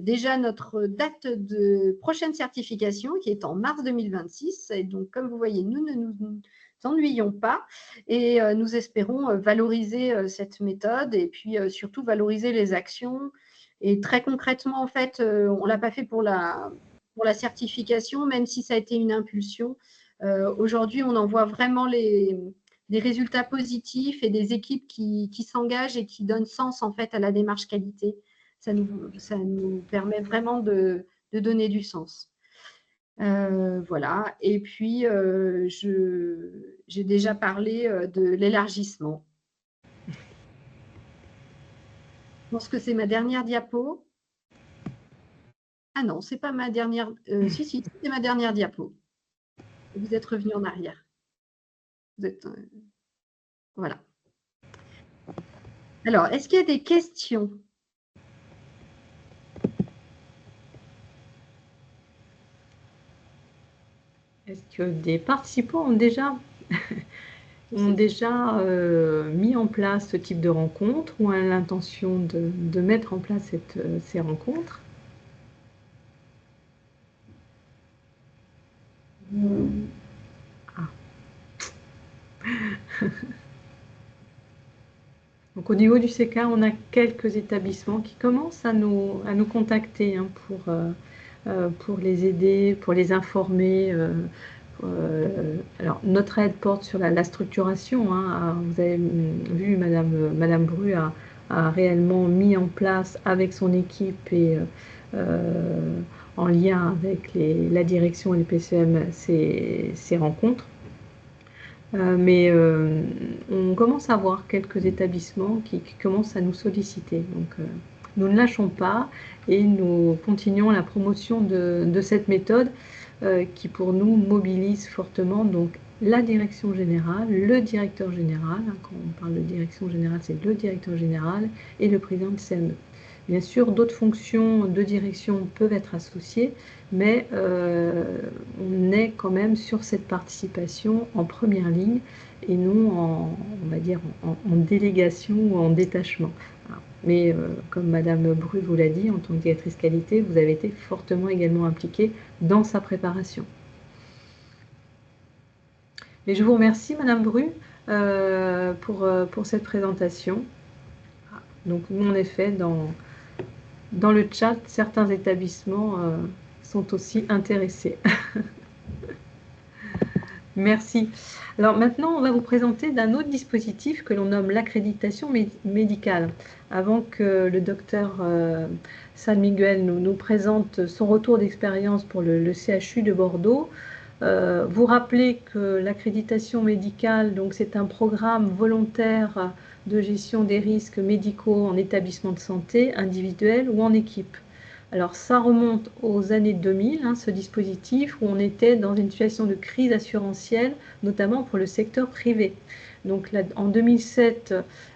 déjà notre date de prochaine certification qui est en mars 2026. Et donc, comme vous voyez, nous ne nous ennuyons pas et nous espérons valoriser cette méthode et puis surtout valoriser les actions. Et très concrètement, en fait, on ne l'a pas fait pour la certification, même si ça a été une impulsion. Aujourd'hui, on en voit vraiment des résultats positifs et des équipes qui s'engagent et qui donnent sens en fait à la démarche qualité. Ça nous permet vraiment de donner du sens. Voilà. Et puis, j'ai déjà parlé de l'élargissement. Je pense que c'est ma dernière diapo. Ah non, c'est pas ma dernière. Si, c'est ma dernière diapo. Vous êtes revenu en arrière. Vous êtes. Voilà. Alors, est-ce qu'il y a des questions? Est-ce que des participants ont déjà mis en place ce type de rencontre ou ont l'intention de mettre en place ces rencontres? Donc, au niveau du CK, on a quelques établissements qui commencent à nous contacter hein, pour les aider, pour les informer. Alors, notre aide porte sur la structuration. Hein. Vous avez vu, Madame Bru a réellement mis en place avec son équipe et en lien avec la direction et le PCM ces rencontres. Mais on commence à voir quelques établissements qui commencent à nous solliciter. Donc, nous ne lâchons pas et nous continuons la promotion de cette méthode qui pour nous mobilise fortement donc la direction générale, le directeur général, hein, quand on parle de direction générale, c'est le directeur général et le président de CME. Bien sûr, d'autres fonctions de direction peuvent être associées, mais on est quand même sur cette participation en première ligne et non on va dire, en délégation ou en détachement. Mais comme Madame Bru vous l'a dit, en tant que directrice qualité, vous avez été fortement également impliquée dans sa préparation. Et je vous remercie, Madame Bru, pour cette présentation. Donc, nous, en effet, dans le chat, certains établissements sont aussi intéressés. Merci. Alors maintenant, on va vous présenter d'un autre dispositif que l'on nomme l'accréditation médicale. Avant que le docteur San Miguel nous présente son retour d'expérience pour le CHU de Bordeaux, vous rappelez que l'accréditation médicale, donc c'est un programme volontaire de gestion des risques médicaux en établissement de santé, individuel ou en équipe. Alors ça remonte aux années 2000, hein, ce dispositif, où on était dans une situation de crise assurantielle, notamment pour le secteur privé. Donc là, en 2007,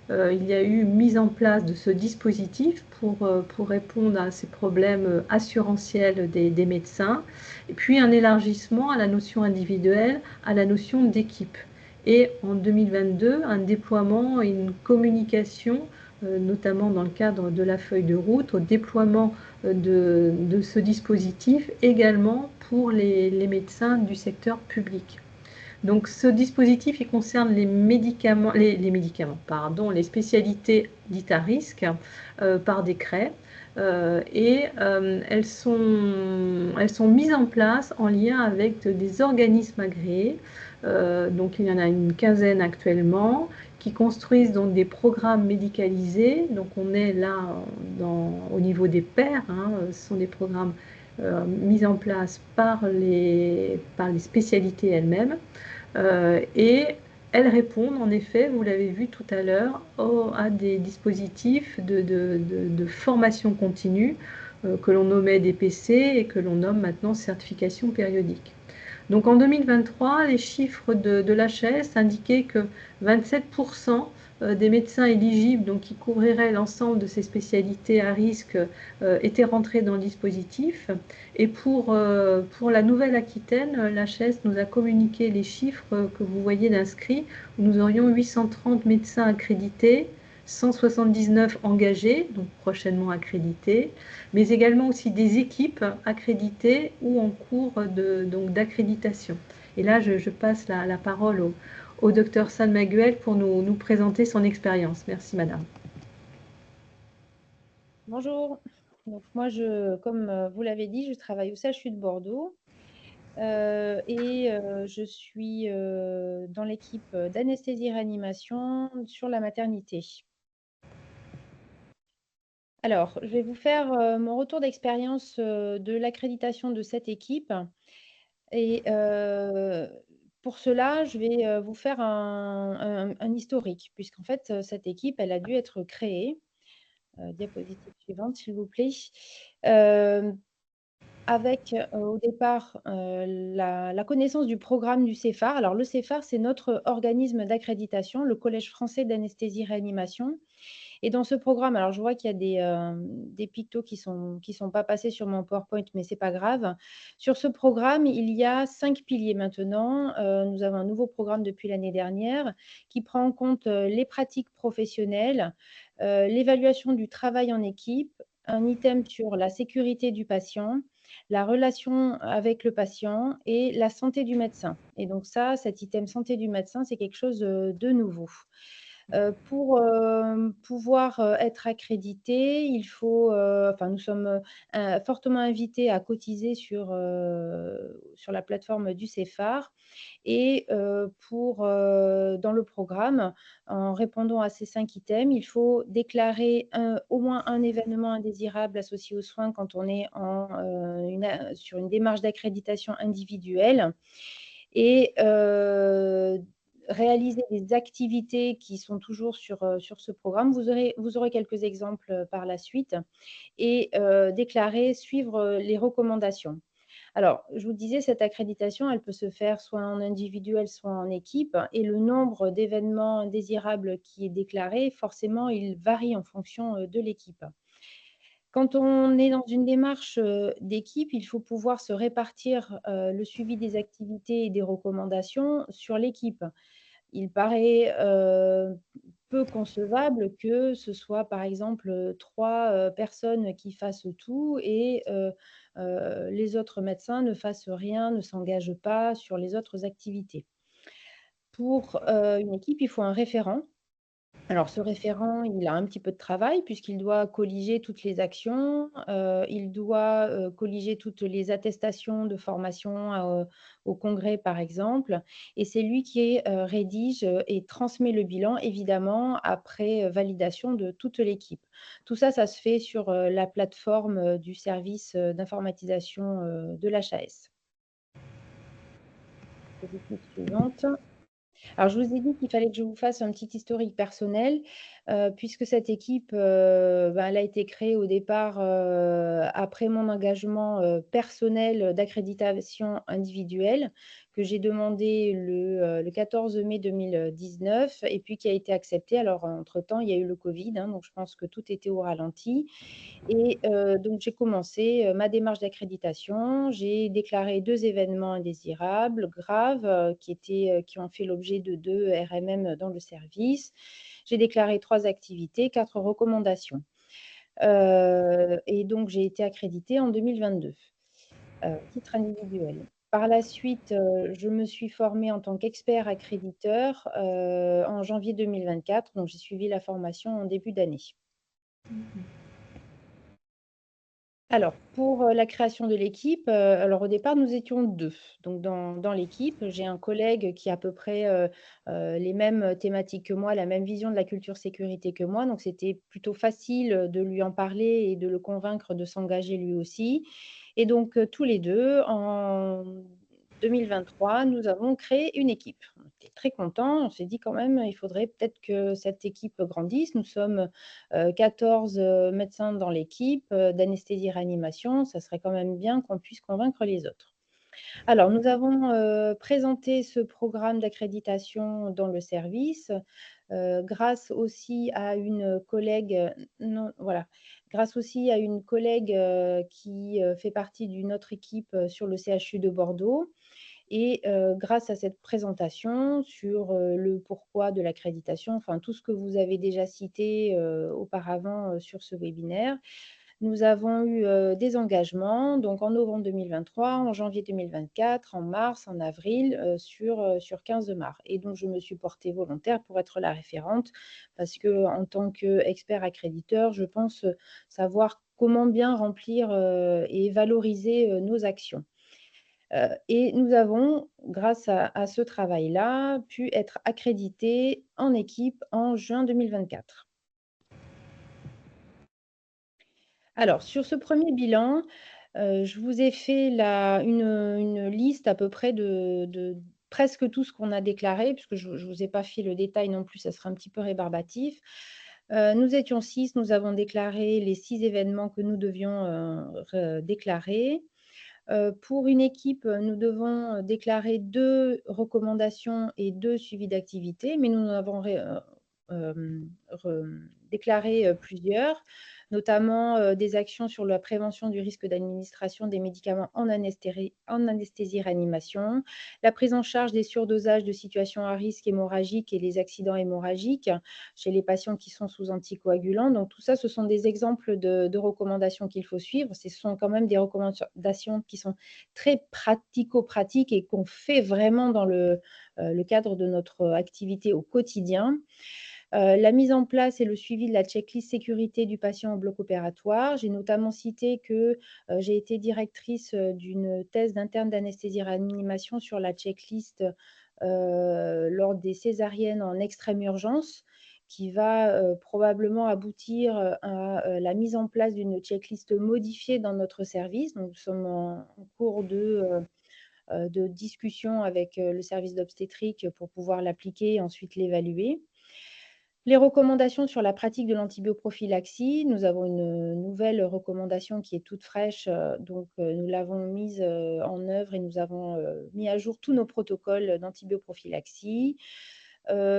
il y a eu mise en place de ce dispositif pour répondre à ces problèmes assurantiels des médecins, et puis un élargissement à la notion individuelle, à la notion d'équipe. Et en 2022, un déploiement et une communication, notamment dans le cadre de la feuille de route, au déploiement de ce dispositif également pour les médecins du secteur public. Donc ce dispositif, il concerne les médicaments, les spécialités dites à risque par décret. Elles sont mises en place en lien avec des organismes agréés. Donc il y en a une quinzaine actuellement qui construisent donc des programmes médicalisés. Donc on est là au niveau des pairs, hein, ce sont des programmes mis en place par les spécialités elles-mêmes. Et elles répondent en effet, vous l'avez vu tout à l'heure, à des dispositifs de formation continue que l'on nommait DPC et que l'on nomme maintenant certification périodique. Donc en 2023, les chiffres de l'HAS indiquaient que 27% des médecins éligibles, donc qui couvriraient l'ensemble de ces spécialités à risque, étaient rentrés dans le dispositif. Et pour la Nouvelle-Aquitaine, l'HAS nous a communiqué les chiffres que vous voyez d'inscrits, où nous aurions 830 médecins accrédités, 179 engagés, donc prochainement accrédités, mais également aussi des équipes accréditées ou en cours d'accréditation. Et là, je passe la parole au docteur San Miguel pour nous présenter son expérience. Merci, madame. Bonjour. Donc moi, comme vous l'avez dit, je travaille au CHU de Bordeaux je suis dans l'équipe d'anesthésie-réanimation sur la maternité. Alors, je vais vous faire mon retour d'expérience de l'accréditation de cette équipe. Et pour cela, je vais vous faire un historique, puisqu'en fait, cette équipe, elle a dû être créée. Diapositive suivante, s'il vous plaît. Avec au départ la connaissance du programme du CEPHAR. Alors, le CEPHAR, c'est notre organisme d'accréditation, le Collège français d'anesthésie-réanimation. Et dans ce programme, alors je vois qu'il y a des pictos qui sont pas passés sur mon PowerPoint, mais ce n'est pas grave. Sur ce programme, il y a 5 piliers maintenant. Nous avons un nouveau programme depuis l'année dernière qui prend en compte les pratiques professionnelles, l'évaluation du travail en équipe, un item sur la sécurité du patient, la relation avec le patient et la santé du médecin. Et donc ça, cet item santé du médecin, c'est quelque chose de nouveau. Pour pouvoir être accrédité, il faut, nous sommes fortement invités à cotiser sur la plateforme du CEPHAR et dans le programme, en répondant à ces 5 items, il faut déclarer au moins un événement indésirable associé aux soins quand on est sur une démarche d'accréditation individuelle et réaliser des activités qui sont toujours sur ce programme. Vous aurez quelques exemples par la suite et déclarer, suivre les recommandations. Alors, je vous disais, cette accréditation, elle peut se faire soit en individuel, soit en équipe, et le nombre d'événements désirables qui est déclaré, forcément, il varie en fonction de l'équipe. Quand on est dans une démarche d'équipe, il faut pouvoir se répartir le suivi des activités et des recommandations sur l'équipe. Il paraît peu concevable que ce soit, par exemple, 3 personnes qui fassent tout et les autres médecins ne fassent rien, ne s'engagent pas sur les autres activités. Pour une équipe, il faut un référent. Alors ce référent, il a un petit peu de travail puisqu'il doit colliger toutes les actions, il doit, colliger toutes les attestations de formation, au congrès, par exemple, et c'est lui qui, rédige, et transmet le bilan, évidemment, après, validation de toute l'équipe. Tout ça, ça se fait sur, la plateforme, du service, d'informatisation, de l'HAS. Diapositive suivante. Alors, je vous ai dit qu'il fallait que je vous fasse un petit historique personnel, puisque cette équipe, ben, elle a été créée au départ, après mon engagement, personnel d'accréditation individuelle que j'ai demandé le 14 mai 2019 et puis qui a été accepté. Alors, entre-temps, il y a eu le covid, hein, donc je pense que tout était au ralenti et donc j'ai commencé, ma démarche d'accréditation. J'ai déclaré 2 événements indésirables graves, qui ont fait l'objet de 2 RMM dans le service. J'ai déclaré 3 activités, 4 recommandations. Et donc j'ai été accréditée en 2022, titre individuel. Par la suite, je me suis formée en tant qu'expert accréditeur, en janvier 2024, donc j'ai suivi la formation en début d'année. Alors, pour, la création de l'équipe, alors au départ, nous étions 2. Donc dans l'équipe, j'ai un collègue qui a à peu près, les mêmes thématiques que moi, la même vision de la culture sécurité que moi, donc c'était plutôt facile, de lui en parler et de le convaincre de s'engager lui aussi. Et donc, tous les 2, en 2023, nous avons créé une équipe. On était très contents, on s'est dit quand même: «Il faudrait peut-être que cette équipe grandisse». Nous sommes 14 médecins dans l'équipe, d'anesthésie-réanimation, ça serait quand même bien qu'on puisse convaincre les autres. Alors nous avons, présenté ce programme d'accréditation dans le service, grâce aussi à une collègue, non voilà, grâce aussi à une collègue, qui, fait partie d'une autre équipe, sur le CHU de Bordeaux et grâce à cette présentation sur, le pourquoi de l'accréditation, enfin tout ce que vous avez déjà cité, auparavant, sur ce webinaire, nous avons eu, des engagements, donc en novembre 2023, en janvier 2024, en mars, en avril, sur 15 mars et donc je me suis portée volontaire pour être la référente parce qu'en tant qu'expert accréditeur, je pense, savoir comment bien remplir, et valoriser, nos actions. Et nous avons, grâce à ce travail-là, pu être accrédités en équipe en juin 2024. Alors, sur ce premier bilan, je vous ai fait une liste à peu près de presque tout ce qu'on a déclaré, puisque je ne vous ai pas fait le détail non plus, ça serait un petit peu rébarbatif. Nous étions 6, nous avons déclaré les 6 événements que nous devions, déclarer. Pour une équipe, nous devons, déclarer 2 recommandations et 2 suivis d'activité, mais nous en avons déclaré, plusieurs, notamment, des actions sur la prévention du risque d'administration des médicaments en anesthésie-réanimation, la prise en charge des surdosages de situations à risque hémorragique et les accidents hémorragiques chez les patients qui sont sous anticoagulants. Donc tout ça, ce sont des exemples de recommandations qu'il faut suivre. Ce sont quand même des recommandations qui sont très pratico-pratiques et qu'on fait vraiment dans le cadre de notre activité au quotidien. La mise en place et le suivi de la checklist sécurité du patient en bloc opératoire. J'ai notamment cité que, j'ai été directrice, d'une thèse d'interne d'anesthésie-réanimation sur la checklist, lors des césariennes en extrême urgence, qui va, probablement aboutir, à, la mise en place d'une checklist modifiée dans notre service. Donc nous sommes en cours de, de discussion avec le service d'obstétrique pour pouvoir l'appliquer et ensuite l'évaluer. Les recommandations sur la pratique de l'antibioprophylaxie, nous avons une nouvelle recommandation qui est toute fraîche, donc nous l'avons mise en œuvre et nous avons mis à jour tous nos protocoles d'antibioprophylaxie.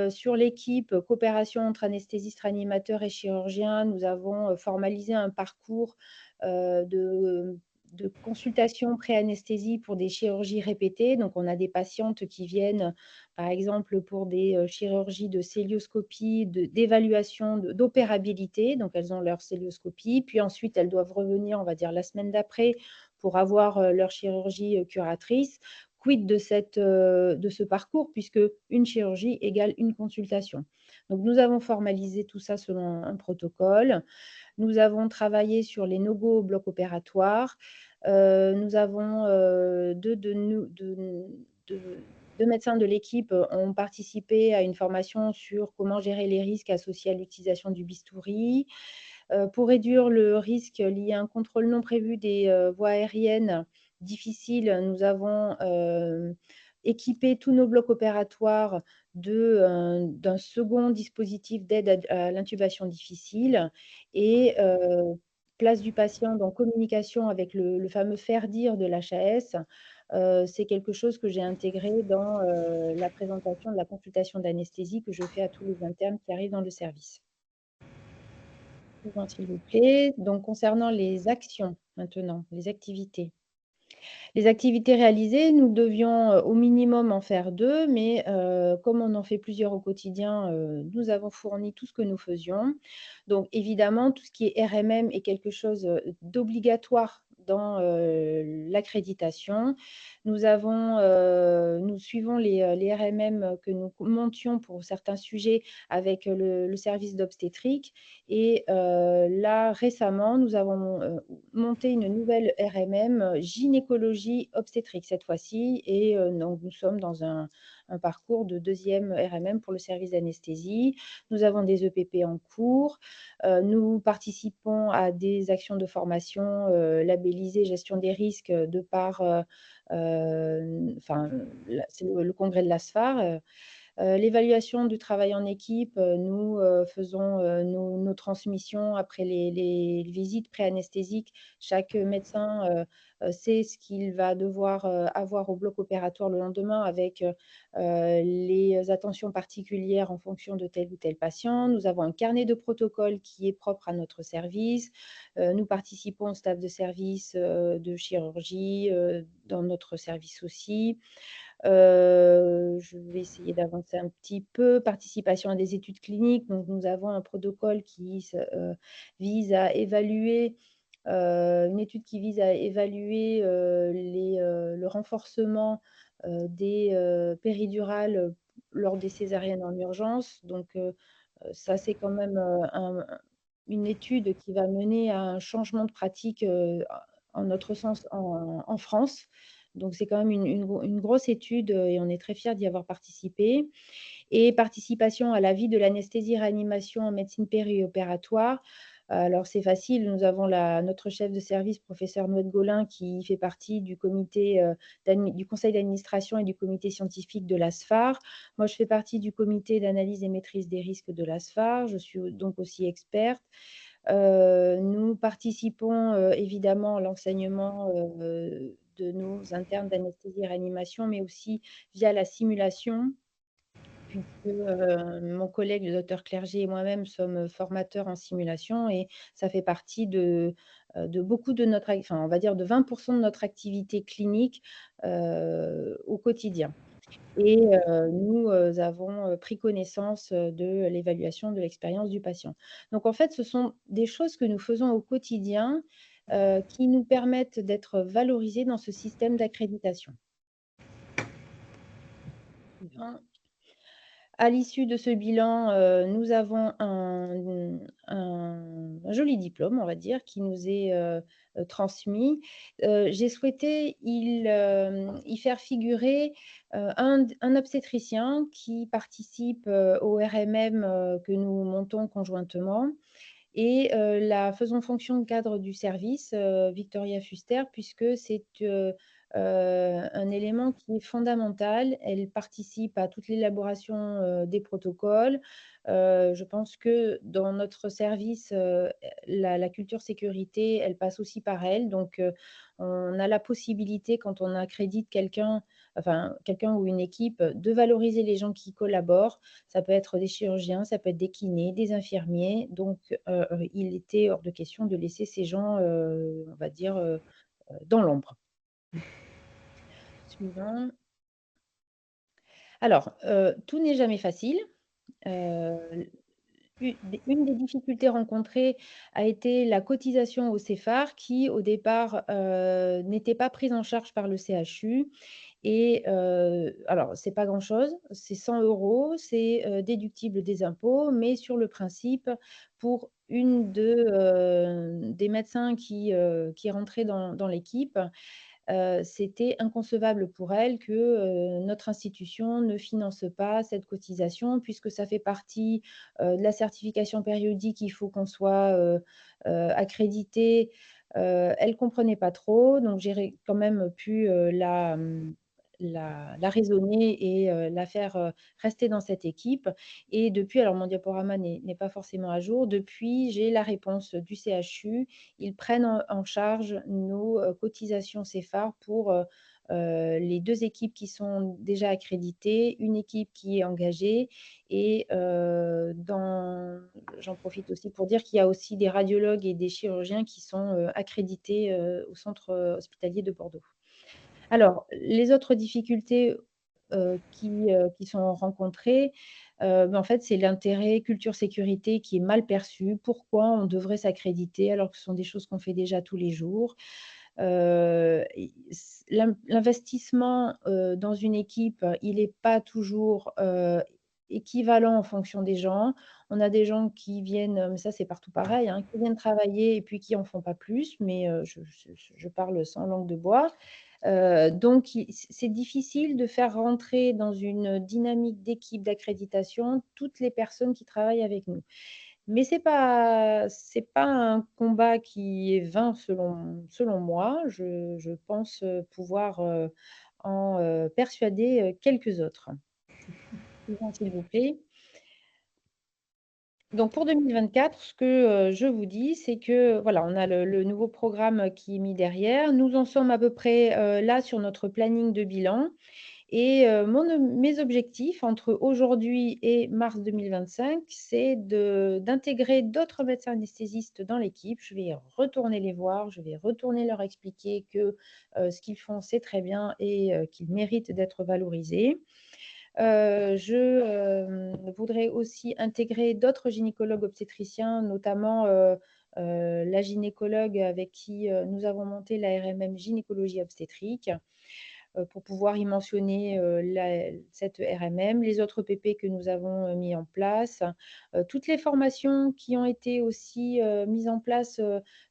Sur l'équipe coopération entre anesthésistes, réanimateurs et chirurgiens, nous avons formalisé un parcours de consultation pré-anesthésie pour des chirurgies répétées. Donc, on a des patientes qui viennent, par exemple, pour des chirurgies de célioscopie, d'évaluation, d'opérabilité. Donc, elles ont leur célioscopie. Puis ensuite, elles doivent revenir, on va dire, la semaine d'après pour avoir leur chirurgie curatrice. Quid de ce parcours, puisque une chirurgie égale une consultation. Donc, nous avons formalisé tout ça selon un protocole. Nous avons travaillé sur les no-go au bloc opératoire. Nous avons deux médecins de l'équipe ont participé à une formation sur comment gérer les risques associés à l'utilisation du bistouri. Pour réduire le risque lié à un contrôle non prévu des voies aériennes difficiles, nous avons équipé tous nos blocs opératoires d'un second dispositif d'aide à l'intubation difficile et place du patient dans communication avec le fameux FAIR-DIR de l'HAS. C'est quelque chose que j'ai intégré dans la présentation de la consultation d'anesthésie que je fais à tous les internes qui arrivent dans le service. S'il vous plaît. Donc, concernant les actions maintenant, les activités. Les activités réalisées, nous devions au minimum en faire 2, mais comme on en fait plusieurs au quotidien, nous avons fourni tout ce que nous faisions. Donc évidemment, tout ce qui est RMM est quelque chose d'obligatoire dans l'accréditation. Nous suivons les RMM que nous montions pour certains sujets avec le service d'obstétrique. Et là, récemment, nous avons monté une nouvelle RMM gynécologie obstétrique cette fois-ci. Et donc, nous sommes dans un parcours de 2e RMM pour le service d'anesthésie. Nous avons des EPP en cours. Nous participons à des actions de formation labellisées gestion des risques de par c'est le congrès de l'ASFAR. L'évaluation du travail en équipe, nous faisons nos transmissions après les visites pré-anesthésiques. Chaque médecin sait ce qu'il va devoir avoir au bloc opératoire le lendemain avec les attentions particulières en fonction de tel ou tel patient. Nous avons un carnet de protocole qui est propre à notre service. Nous participons au staff de service de chirurgie dans notre service aussi. Je vais essayer d'avancer un petit peu. Participation à des études cliniques. Donc, nous avons un protocole qui vise à évaluer, une étude qui vise à évaluer le renforcement des péridurales lors des césariennes en urgence. Donc, ça, c'est quand même une étude qui va mener à un changement de pratique en notre sens en France. Donc, c'est quand même une grosse étude et on est très fiers d'y avoir participé. Et participation à la vie de l'anesthésie-réanimation en médecine périopératoire. Alors, c'est facile, nous avons notre chef de service, professeur Noët Gaulin, qui fait partie du comité, du conseil d'administration et du comité scientifique de l'ASFAR. Moi, je fais partie du comité d'analyse et maîtrise des risques de l'ASFAR. Je suis donc aussi experte. Nous participons évidemment à l'enseignement de nos internes d'anesthésie et réanimation, mais aussi via la simulation, puisque mon collègue, le docteur Clerget et moi-même sommes formateurs en simulation et ça fait partie de beaucoup de notre, enfin, on va dire de 20% de notre activité clinique au quotidien. Et nous avons pris connaissance de l'évaluation de l'expérience du patient. Donc en fait, ce sont des choses que nous faisons au quotidien qui nous permettent d'être valorisés dans ce système d'accréditation. À l'issue de ce bilan, nous avons un joli diplôme, on va dire, qui nous est transmis. J'ai souhaité y faire figurer un obstétricien qui participe au RMM que nous montons conjointement et la faisons fonction de cadre du service, Victoria Fuster, puisque c'est un élément qui est fondamental. Elle participe à toute l'élaboration, des protocoles. Je pense que dans notre service, la culture sécurité, elle passe aussi par elle. Donc, on a la possibilité quand on accrédite quelqu'un, enfin quelqu'un ou une équipe, de valoriser les gens qui collaborent. Ça peut être des chirurgiens, ça peut être des kinés, des infirmiers. Donc, il était hors de question de laisser ces gens, on va dire, dans l'ombre. Suivant. Alors, tout n'est jamais facile. Heu, une des difficultés rencontrées a été la cotisation au CEFAR qui, au départ, n'était pas prise en charge par le CHU et alors c'est pas grand-chose, c'est 100 €, c'est, déductible des impôts, mais sur le principe, pour des médecins qui rentraient dans l'équipe, c'était inconcevable pour elle que, notre institution ne finance pas cette cotisation puisque ça fait partie, de la certification périodique. Il faut qu'on soit, accrédité. Elle ne comprenait pas trop, donc quand même pu, la raisonner et la faire, rester dans cette équipe et depuis alors mon diaporama n'est pas forcément à jour. Depuis, j'ai la réponse du CHU. Ils prennent en charge nos, cotisations CEFAR pour, les 2 équipes qui sont déjà accréditées, une équipe qui est engagée et j'en profite aussi pour dire qu'il y a aussi des radiologues et des chirurgiens qui sont, accrédités, au centre, hospitalier de Bordeaux. Alors, les autres difficultés, qui sont rencontrées, en fait, c'est l'intérêt culture sécurité qui est mal perçu. Pourquoi on devrait s'accréditer alors que ce sont des choses qu'on fait déjà tous les jours? Et l'investissement, dans une équipe, il est pas toujours, équivalent en fonction des gens. On a des gens qui viennent, mais ça c'est partout pareil, hein, qui viennent travailler et puis qui en font pas plus, mais je parle sans langue de bois. Donc c'est difficile de faire rentrer dans une dynamique d'équipe d'accréditation toutes les personnes qui travaillent avec nous. Mais c'est pas un combat qui est vain selon moi. Je pense, pouvoir, en, persuader, quelques autres. Suivant s'il vous plaît. Donc pour 2024, ce que, je vous dis, c'est que voilà, on a le nouveau programme qui est mis derrière. Nous en sommes à peu près, là sur notre planning de bilan et mes objectifs entre aujourd'hui et mars 2025, c'est d'intégrer d'autres médecins anesthésistes dans l'équipe. Je vais retourner les voir, je vais retourner leur expliquer que, ce qu'ils font, c'est très bien et qu'ils méritent d'être valorisés. Voudrais aussi intégrer d'autres gynécologues obstétriciens, notamment, la gynécologue avec qui, nous avons monté la RMM gynécologie obstétrique, pour pouvoir y mentionner, cette RMM, les autres PP que nous avons, mis en place, toutes les formations qui ont été aussi, mises en place,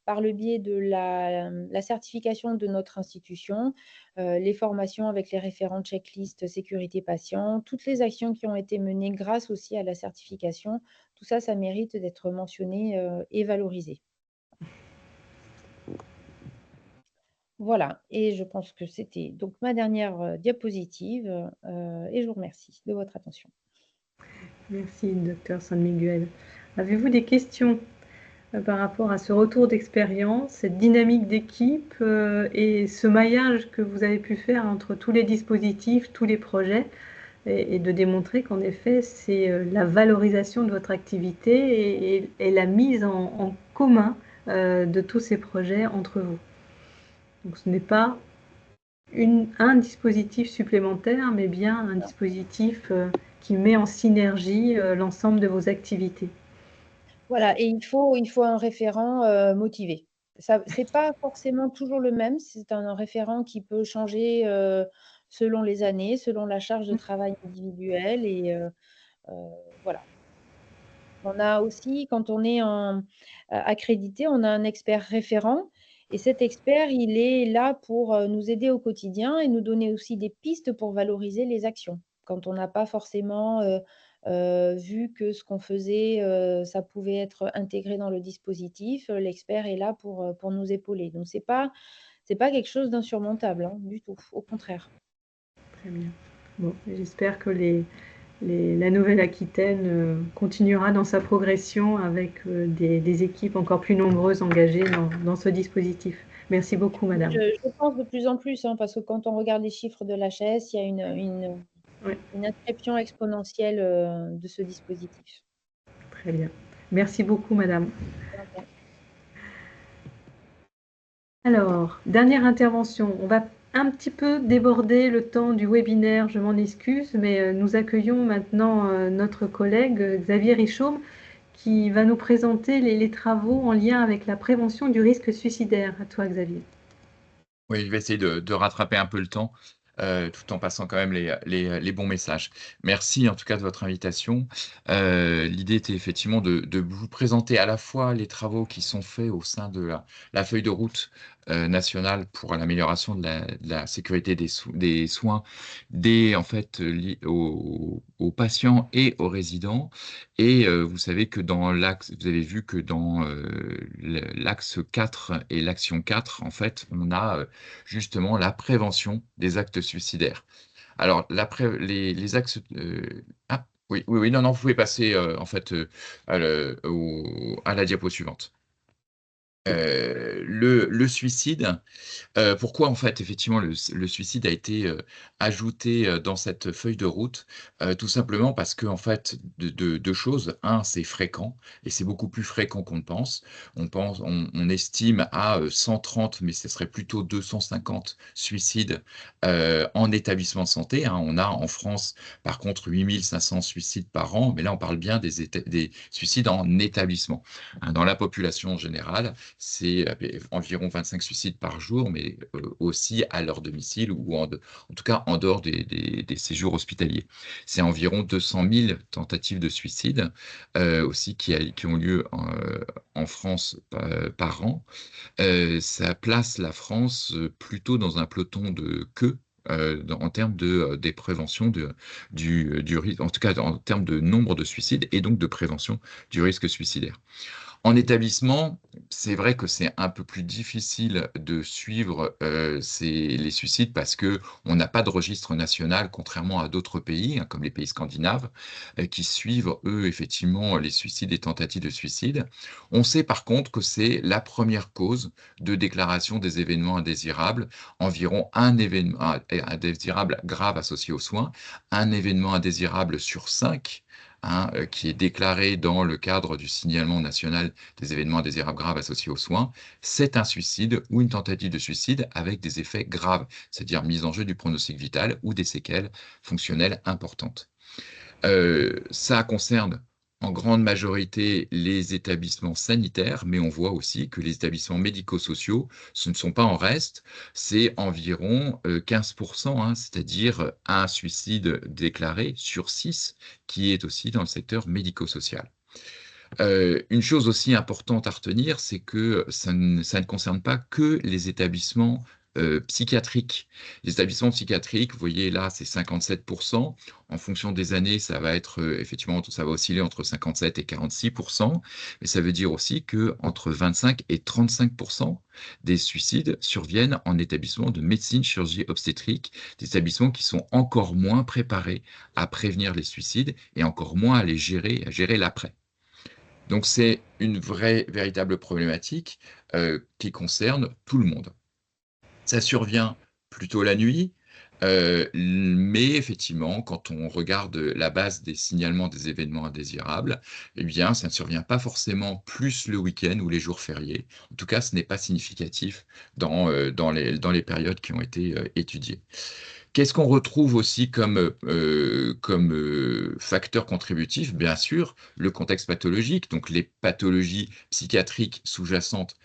par le biais de la certification de notre institution, les formations avec les référents checklist sécurité patient, toutes les actions qui ont été menées grâce aussi à la certification, tout ça, ça mérite d'être mentionné, et valorisé. Voilà et je pense que c'était donc ma dernière, diapositive, et je vous remercie de votre attention. Merci, docteur San Miguel. Avez-vous des questions par rapport à ce retour d'expérience, cette dynamique d'équipe et ce maillage que vous avez pu faire entre tous les dispositifs, tous les projets, et de démontrer qu'en effet, c'est la valorisation de votre activité et la mise en commun de tous ces projets entre vous. Donc ce n'est pas un dispositif supplémentaire, mais bien un dispositif qui met en synergie l'ensemble de vos activités. Voilà et il faut un référent, motivé. Ça c'est pas forcément toujours le même, c'est un référent qui peut changer, selon les années, selon la charge de travail individuelle et voilà. On a aussi, quand on est accrédité, on a un expert référent et cet expert, il est là pour, nous aider au quotidien et nous donner aussi des pistes pour valoriser les actions. Quand on n'a pas forcément, vu que ce qu'on faisait, ça pouvait être intégré dans le dispositif, l'expert est là pour nous épauler. Donc c'est pas quelque chose d'insurmontable, hein, du tout, au contraire. Très bien. Bon, j'espère que la Nouvelle-Aquitaine continuera dans sa progression avec des équipes encore plus nombreuses engagées dans ce dispositif. Merci beaucoup, madame. Je pense de plus en plus, hein, parce que quand on regarde les chiffres de l'HAS, il y a Oui, une inscription exponentielle de ce dispositif. très bien. Merci beaucoup, madame. Alors, dernière intervention. On va un petit peu déborder le temps du webinaire, je m'en excuse, mais nous accueillons maintenant notre collègue Xavier Richaume qui va nous présenter les travaux en lien avec la prévention du risque suicidaire. À toi, Xavier. Oui, je vais essayer de rattraper un peu le temps, tout en passant quand même les bons messages. Merci en tout cas de votre invitation. L'idée était effectivement de vous présenter à la fois les travaux qui sont faits au sein de la feuille de route, nationale pour l'amélioration de la sécurité des soins en fait, aux patients et aux résidents. Et vous savez que vous avez vu que dans, l'axe 4 et l'action 4, en fait, on a, justement la prévention des actes suicidaires. Alors les axes, oui, oui, oui, non, non, vous pouvez passer, en fait, à la diapo suivante. Le suicide, pourquoi en fait effectivement le suicide a été, ajouté, dans cette feuille de route? Tout simplement parce qu'en fait de 2 choses. Un, c'est fréquent et c'est beaucoup plus fréquent qu'on ne pense. On estime à, 130, mais ce serait plutôt 250 suicides, en établissement de santé, hein. On a en France par contre 8 500 suicides par an, mais là on parle bien des suicides en établissement, hein. Dans la population générale, c'est environ 25 suicides par jour, mais aussi à leur domicile ou en tout cas en dehors des séjours hospitaliers. C'est environ 200 000 tentatives de suicide aussi qui ont lieu en France par an. Ça place la France plutôt dans un peloton de queue en termes des préventions du risque, en tout cas en termes de nombre de suicides et donc de prévention du risque suicidaire. En établissement, c'est vrai que c'est un peu plus difficile de suivre, les suicides parce qu'on n'a pas de registre national, contrairement à d'autres pays, hein, comme les pays scandinaves, qui suivent, eux, effectivement, les suicides et tentatives de suicide. On sait par contre que c'est la première cause de déclaration des événements indésirables. Environ un événement indésirable grave associé aux soins, un événement indésirable sur 5, hein, qui est déclaré dans le cadre du signalement national des événements indésirables graves associés aux soins, c'est un suicide ou une tentative de suicide avec des effets graves, c'est-à-dire mise en jeu du pronostic vital ou des séquelles fonctionnelles importantes. Ça concerne en grande majorité les établissements sanitaires, mais on voit aussi que les établissements médico-sociaux, ce ne sont pas en reste, c'est environ 15%, hein, c'est-à-dire un suicide déclaré sur 6 qui est aussi dans le secteur médico-social. Une chose aussi importante à retenir, c'est que ça ne concerne pas que les établissements, psychiatriques. Les établissements psychiatriques, vous voyez là, c'est 57%. En fonction des années, ça va être, effectivement, ça va osciller entre 57 et 46%, mais ça veut dire aussi qu'entre 25 et 35% des suicides surviennent en établissements de médecine, chirurgie obstétrique, des établissements qui sont encore moins préparés à prévenir les suicides et encore moins à gérer l'après. Donc c'est une véritable problématique, qui concerne tout le monde. Ça survient plutôt la nuit, mais effectivement, quand on regarde la base des signalements des événements indésirables, eh bien, ça ne survient pas forcément plus le week-end ou les jours fériés. En tout cas, ce n'est pas significatif dans les périodes qui ont été, étudiées. Qu'est-ce qu'on retrouve aussi comme facteur contributif? Bien sûr, le contexte pathologique, donc les pathologies psychiatriques sous-jacentes,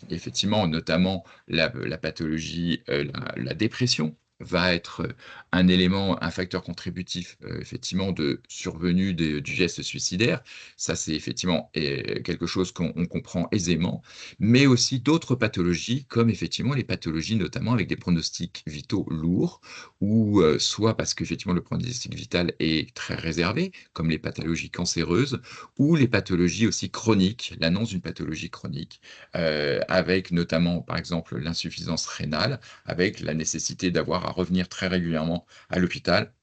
effectivement, notamment la pathologie, la dépression, va être un élément, un facteur contributif, effectivement, de survenue du geste suicidaire. Ça, c'est effectivement quelque chose qu'on comprend aisément, mais aussi d'autres pathologies, comme effectivement les pathologies, notamment avec des pronostics vitaux lourds, ou soit parce qu'effectivement le pronostic vital est très réservé, comme les pathologies cancéreuses, ou les pathologies aussi chroniques, l'annonce d'une pathologie chronique, avec notamment, par exemple, l'insuffisance rénale, avec la nécessité d'avoir à revenir très régulièrement à l'hôpital.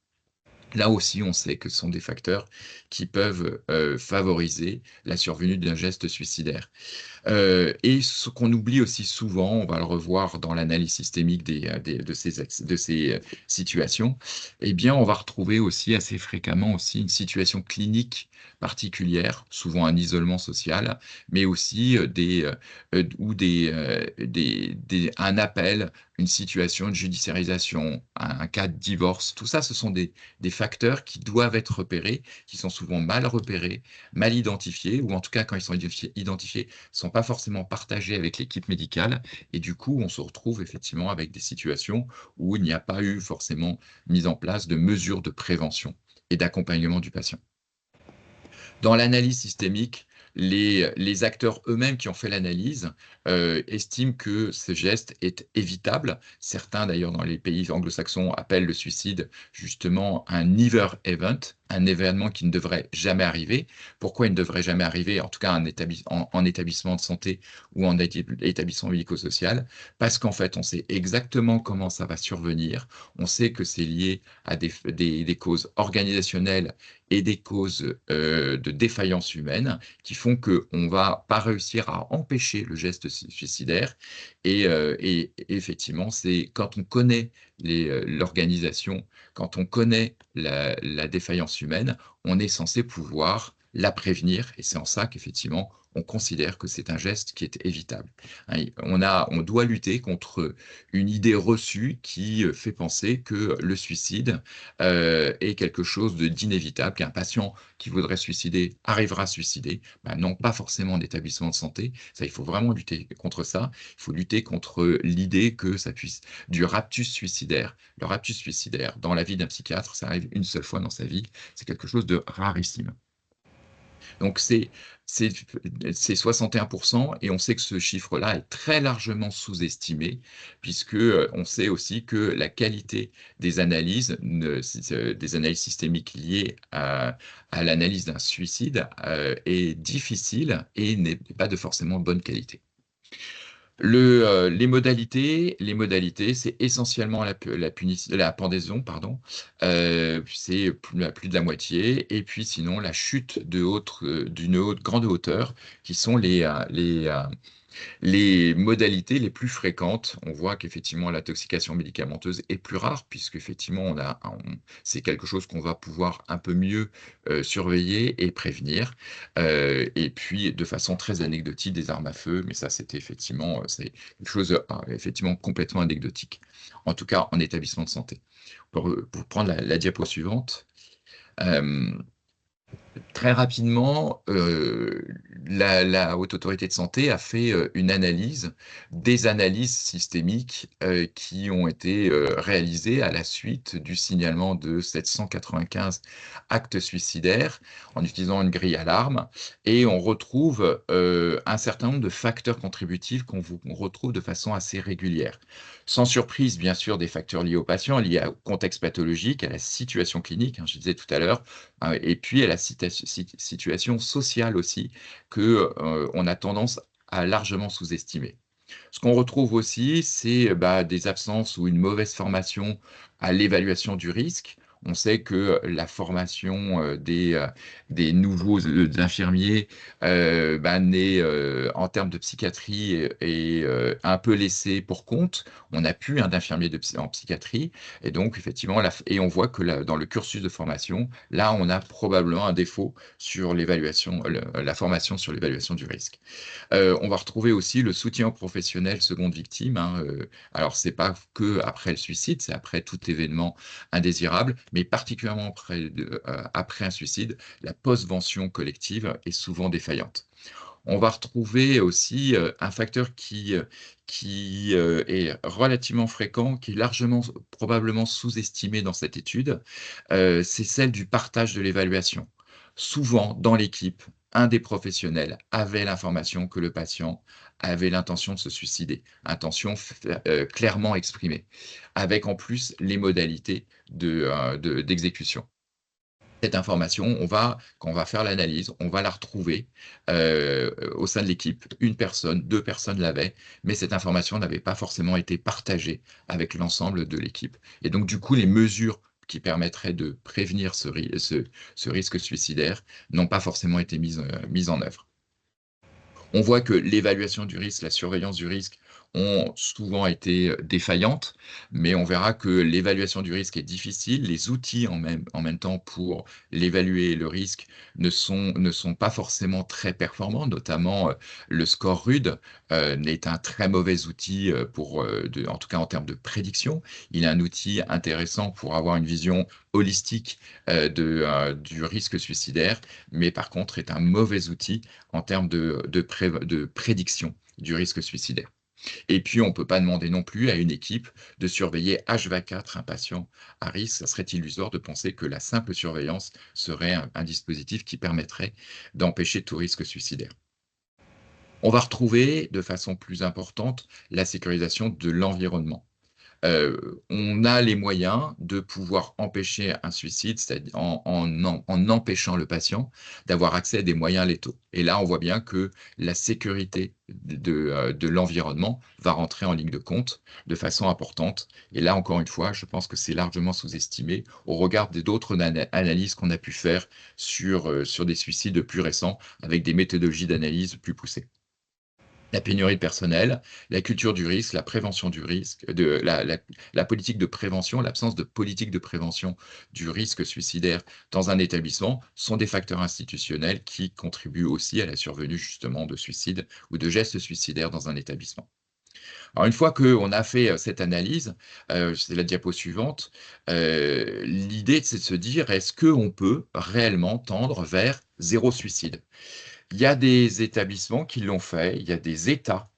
Là aussi, on sait que ce sont des facteurs qui peuvent favoriser la survenue d'un geste suicidaire. Et ce qu'on oublie aussi souvent, on va le revoir dans l'analyse systémique de ces situations, eh bien, on va retrouver aussi assez fréquemment aussi une situation clinique particulière, souvent un isolement social, mais aussi un appel, une situation de judiciarisation, un cas de divorce. Tout ça, ce sont des facteurs qui doivent être repérés, qui sont souvent mal repérés, mal identifiés, ou en tout cas, quand ils sont identifiés, sont pas forcément partagés avec l'équipe médicale, et du coup, on se retrouve effectivement avec des situations où il n'y a pas eu forcément mise en place de mesures de prévention et d'accompagnement du patient. Dans l'analyse systémique, les acteurs eux-mêmes qui ont fait l'analyse estiment que ce geste est évitable. Certains, d'ailleurs, dans les pays anglo-saxons, appellent le suicide justement un never event, un événement qui ne devrait jamais arriver. Pourquoi il ne devrait jamais arriver, en tout cas en établissement de santé ou en établissement médico-social? Parce qu'en fait, on sait exactement comment ça va survenir. On sait que c'est lié à des causes organisationnelles et des causes de défaillance humaine qui font qu'on ne va pas réussir à empêcher le geste suicidaire. Et effectivement, c'est quand on connaît l'organisation, quand on connaît la défaillance humaine, on est censé pouvoir la prévenir. Et c'est en ça qu'effectivement, on considère que c'est un geste qui est évitable. Hein, on doit lutter contre une idée reçue qui fait penser que le suicide est quelque chose d'inévitable, qu'un patient qui voudrait se suicider arrivera à se suicider. Ben non, pas forcément en établissement de santé. Ça, il faut vraiment lutter contre ça. Il faut lutter contre l'idée que ça puisse du raptus suicidaire. Le raptus suicidaire, dans la vie d'un psychiatre, ça arrive une seule fois dans sa vie. C'est quelque chose de rarissime. Donc, c'est 61%, et on sait que ce chiffre-là est très largement sous-estimé, puisque on sait aussi que la qualité des analyses systémiques liées à l'analyse d'un suicide est difficile et n'est pas de forcément bonne qualité. Les modalités, c'est essentiellement la pendaison, pardon, c'est plus de la moitié, et puis sinon la chute d'une grande hauteur, qui sont les modalités les plus fréquentes. On voit qu'effectivement l'intoxication médicamenteuse est plus rare, puisque effectivement c'est quelque chose qu'on va pouvoir un peu mieux surveiller et prévenir. Et puis de façon très anecdotique, des armes à feu, mais ça c'est quelque chose effectivement complètement anecdotique. En tout cas en établissement de santé. Pour prendre la diapo suivante. Très rapidement, la Haute Autorité de Santé a fait des analyses systémiques qui ont été réalisées à la suite du signalement de 795 actes suicidaires en utilisant une grille alarme. Et on retrouve un certain nombre de facteurs contributifs qu'on retrouve de façon assez régulière. Sans surprise, bien sûr, des facteurs liés au patient, liés au contexte pathologique, à la situation clinique, hein, je disais tout à l'heure, et puis à la situation sociale aussi, qu'on a tendance à largement sous-estimer. Ce qu'on retrouve aussi, c'est des absences ou une mauvaise formation à l'évaluation du risque. On sait que la formation des nouveaux infirmiers en termes de psychiatrie est un peu laissée pour compte. On n'a plus d'infirmiers en psychiatrie, et donc effectivement, et on voit que dans le cursus de formation, là, on a probablement un défaut sur la formation sur l'évaluation du risque. On va retrouver aussi le soutien aux professionnels seconde victime. Hein, alors, c'est pas que après le suicide, c'est après tout événement indésirable, mais particulièrement après un suicide, la postvention collective est souvent défaillante. On va retrouver aussi un facteur qui est relativement fréquent, qui est largement probablement sous-estimé dans cette étude, c'est celle du partage de l'évaluation. Souvent, dans l'équipe, un des professionnels avait l'information que le patient avait l'intention de se suicider, intention clairement exprimée, avec en plus les modalités d'exécution. Cette information, quand on va faire l'analyse, on va la retrouver au sein de l'équipe. Une personne, 2 personnes l'avaient, mais cette information n'avait pas forcément été partagée avec l'ensemble de l'équipe. Et donc, du coup, les mesures qui permettraient de prévenir ce risque suicidaire n'ont pas forcément été mises en œuvre. On voit que l'évaluation du risque, la surveillance du risque ont souvent été défaillantes, mais on verra que l'évaluation du risque est difficile. Les outils en même temps pour l'évaluer, le risque, ne sont pas forcément très performants, notamment le score RUD est un très mauvais outil en tout cas en termes de prédiction. Il est un outil intéressant pour avoir une vision holistique du risque suicidaire, mais par contre est un mauvais outil en termes de prédiction du risque suicidaire. Et puis, on ne peut pas demander non plus à une équipe de surveiller H24 un patient à risque. Ça serait illusoire de penser que la simple surveillance serait un dispositif qui permettrait d'empêcher tout risque suicidaire. On va retrouver de façon plus importante la sécurisation de l'environnement. On a les moyens de pouvoir empêcher un suicide, c'est-à-dire en empêchant le patient d'avoir accès à des moyens létaux. Et là, on voit bien que la sécurité de l'environnement va rentrer en ligne de compte de façon importante. Et là, encore une fois, je pense que c'est largement sous-estimé au regard d'autres analyses qu'on a pu faire sur des suicides plus récents avec des méthodologies d'analyse plus poussées. La pénurie de personnel, la culture du risque, la prévention du risque, la politique de prévention, l'absence de politique de prévention du risque suicidaire dans un établissement sont des facteurs institutionnels qui contribuent aussi à la survenue justement de suicides ou de gestes suicidaires dans un établissement. Alors une fois qu'on a fait cette analyse, c'est la diapo suivante, l'idée c'est de se dire est-ce qu'on peut réellement tendre vers 0 suicide? Il y a des établissements qui l'ont fait, il y a des États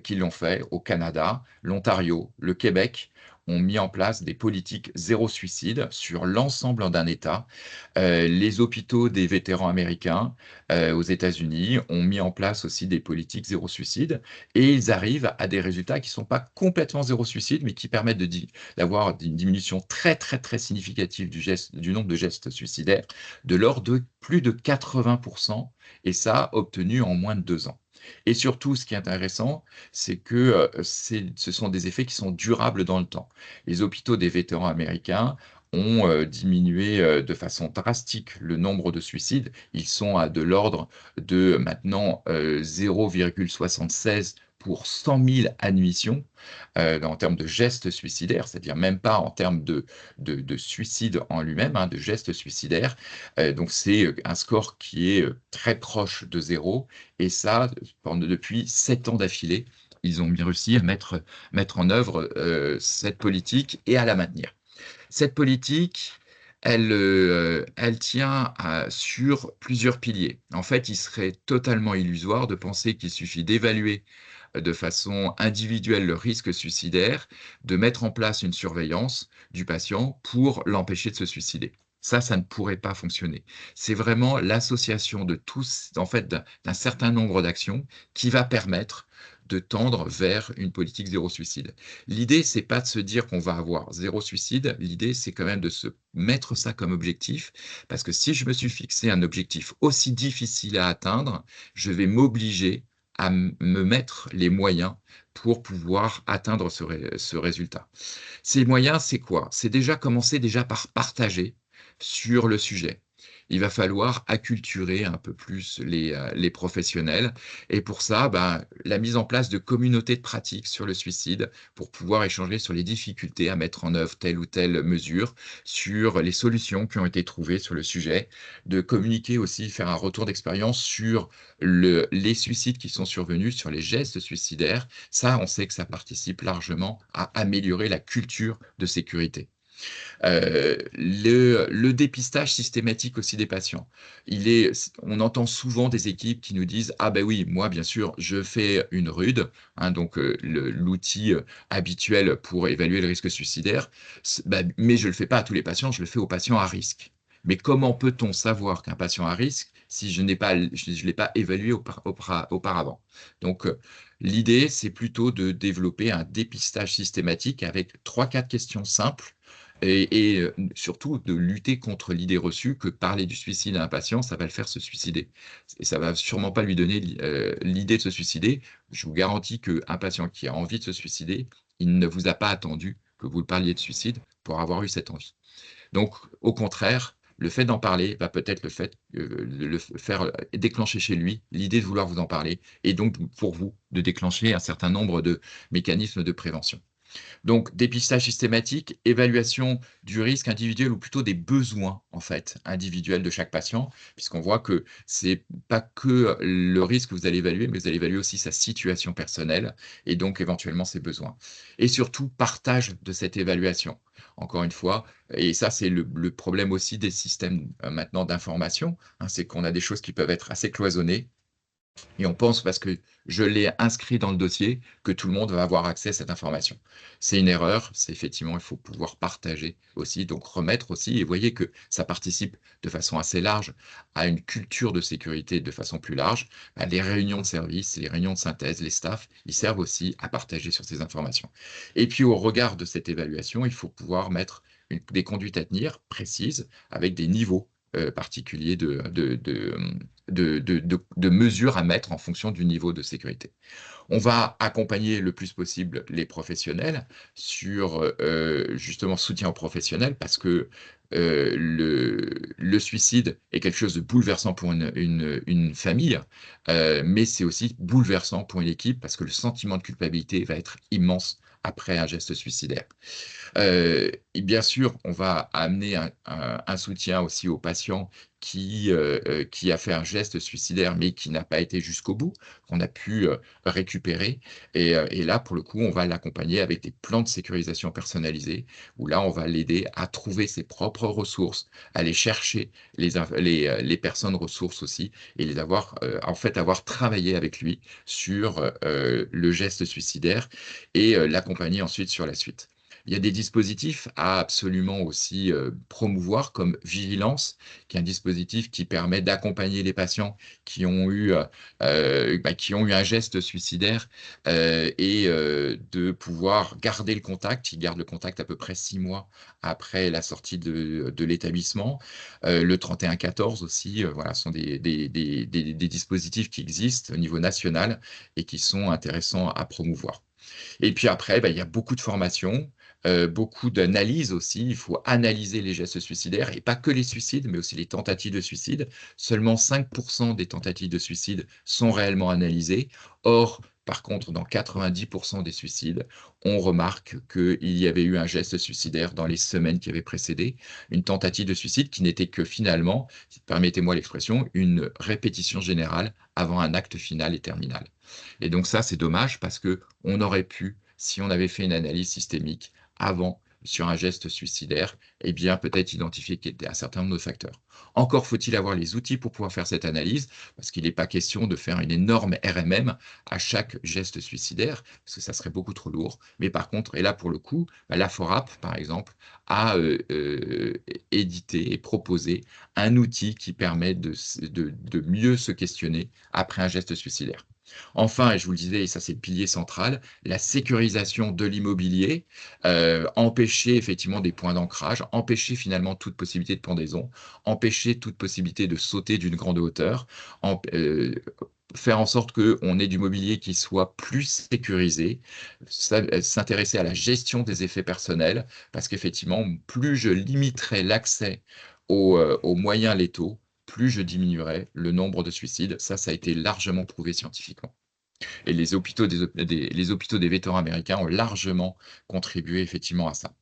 qui l'ont fait au Canada, l'Ontario, le Québec ont mis en place des politiques zéro suicide sur l'ensemble d'un État. Les hôpitaux des vétérans américains aux États-Unis ont mis en place aussi des politiques zéro suicide et ils arrivent à des résultats qui ne sont pas complètement zéro suicide, mais qui permettent d'avoir une diminution très, très, très significative du nombre de gestes suicidaires de l'ordre de plus de 80%, et ça obtenu en moins de 2 ans. Et surtout, ce qui est intéressant, c'est que ce sont des effets qui sont durables dans le temps. Les hôpitaux des vétérans américains ont diminué de façon drastique le nombre de suicides. Ils sont à de l'ordre de maintenant 0,76 pour 100 000 admissions en termes de gestes suicidaires, c'est-à-dire même pas en termes de suicide en lui-même, de gestes suicidaires. Donc c'est un score qui est très proche de 0, et ça, depuis 7 ans d'affilée, ils ont bien réussi à mettre en œuvre cette politique et à la maintenir. Cette politique, elle tient sur plusieurs piliers. En fait, il serait totalement illusoire de penser qu'il suffit d'évaluer de façon individuelle le risque suicidaire, de mettre en place une surveillance du patient pour l'empêcher de se suicider. Ça ne pourrait pas fonctionner. C'est vraiment l'association de tous, en fait, d'un certain nombre d'actions qui va permettre de tendre vers une politique zéro suicide. L'idée, c'est pas de se dire qu'on va avoir 0 suicide. L'idée, c'est quand même de se mettre ça comme objectif, parce que si je me suis fixé un objectif aussi difficile à atteindre, je vais m'obliger à me mettre les moyens pour pouvoir atteindre ce résultat. Ces moyens, c'est quoi? C'est déjà commencer par partager sur le sujet. Il va falloir acculturer un peu plus les professionnels. Et pour ça, la mise en place de communautés de pratique sur le suicide pour pouvoir échanger sur les difficultés à mettre en œuvre telle ou telle mesure, sur les solutions qui ont été trouvées sur le sujet, de communiquer aussi, faire un retour d'expérience sur les suicides qui sont survenus, sur les gestes suicidaires. Ça, on sait que ça participe largement à améliorer la culture de sécurité. Le dépistage systématique aussi des patients. On entend souvent des équipes qui nous disent « Ah ben oui, moi bien sûr, je fais une RUD, hein, donc l'outil habituel pour évaluer le risque suicidaire, mais je ne le fais pas à tous les patients, je le fais aux patients à risque. » Mais comment peut-on savoir qu'un patient à risque si je ne l'ai pas évalué auparavant? Donc, l'idée, c'est plutôt de développer un dépistage systématique avec 3-4 questions simples et surtout de lutter contre l'idée reçue que parler du suicide à un patient, ça va le faire se suicider. Et ça va sûrement pas lui donner l'idée de se suicider. Je vous garantis qu'un patient qui a envie de se suicider, il ne vous a pas attendu que vous le parliez de suicide pour avoir eu cette envie. Donc, au contraire, le fait d'en parler va peut-être le faire déclencher chez lui l'idée de vouloir vous en parler et donc pour vous de déclencher un certain nombre de mécanismes de prévention. Donc, dépistage systématique, évaluation du risque individuel ou plutôt des besoins en fait individuels de chaque patient, puisqu'on voit que c'est pas que le risque que vous allez évaluer, mais vous allez évaluer aussi sa situation personnelle et donc éventuellement ses besoins. Et surtout, partage de cette évaluation. Encore une fois, et ça c'est le problème aussi des systèmes maintenant d'information, hein, c'est qu'on a des choses qui peuvent être assez cloisonnées. Et on pense, parce que je l'ai inscrit dans le dossier, que tout le monde va avoir accès à cette information. C'est une erreur, c'est effectivement, il faut pouvoir partager aussi, donc remettre aussi, et vous voyez que ça participe de façon assez large à une culture de sécurité de façon plus large. Les réunions de service, les réunions de synthèse, les staffs, ils servent aussi à partager sur ces informations. Et puis au regard de cette évaluation, il faut pouvoir mettre des conduites à tenir précises avec des niveaux particuliers de mesures à mettre en fonction du niveau de sécurité. On va accompagner le plus possible les professionnels sur justement soutien aux professionnels parce que le suicide est quelque chose de bouleversant pour une famille, mais c'est aussi bouleversant pour une équipe parce que le sentiment de culpabilité va être immense après un geste suicidaire. Et bien sûr, on va amener un soutien aussi au patient qui a fait un geste suicidaire, mais qui n'a pas été jusqu'au bout, qu'on a pu récupérer. Et là, pour le coup, on va l'accompagner avec des plans de sécurisation personnalisés, où là, on va l'aider à trouver ses propres ressources, à aller chercher les personnes ressources aussi, et les avoir, en fait, avoir travaillé avec lui sur le geste suicidaire et l'accompagner ensuite sur la suite. Il y a des dispositifs à absolument aussi promouvoir, comme Vigilance, qui est un dispositif qui permet d'accompagner les patients qui ont eu un geste suicidaire et de pouvoir garder le contact. Ils gardent le contact à peu près 6 mois après la sortie de l'établissement. Le 3114 aussi, voilà, sont des dispositifs qui existent au niveau national et qui sont intéressants à promouvoir. Et puis après, il y a beaucoup de formations, beaucoup d'analyses aussi. Il faut analyser les gestes suicidaires et pas que les suicides, mais aussi les tentatives de suicide. Seulement 5% des tentatives de suicide sont réellement analysées. Or, par contre, dans 90% des suicides, on remarque qu'il y avait eu un geste suicidaire dans les semaines qui avaient précédé, une tentative de suicide qui n'était que finalement, permettez-moi l'expression, une répétition générale avant un acte final et terminal. Et donc ça, c'est dommage parce qu'on aurait pu, si on avait fait une analyse systémique avant sur un geste suicidaire, eh bien peut-être identifier un certain nombre de facteurs. Encore faut-il avoir les outils pour pouvoir faire cette analyse, parce qu'il n'est pas question de faire une énorme RMM à chaque geste suicidaire, parce que ça serait beaucoup trop lourd. Mais par contre, et là pour le coup, la FORAP, par exemple, a édité et proposé un outil qui permet de mieux se questionner après un geste suicidaire. Enfin, et je vous le disais, et ça c'est le pilier central, la sécurisation de l'immobilier, empêcher effectivement des points d'ancrage, empêcher finalement toute possibilité de pendaison, empêcher toute possibilité de sauter d'une grande hauteur, faire en sorte qu'on ait du mobilier qui soit plus sécurisé, s'intéresser à la gestion des effets personnels, parce qu'effectivement, plus je limiterai l'accès aux moyens létaux, plus je diminuerai le nombre de suicides. Ça a été largement prouvé scientifiquement. Et les hôpitaux des vétérans américains ont largement contribué effectivement à ça.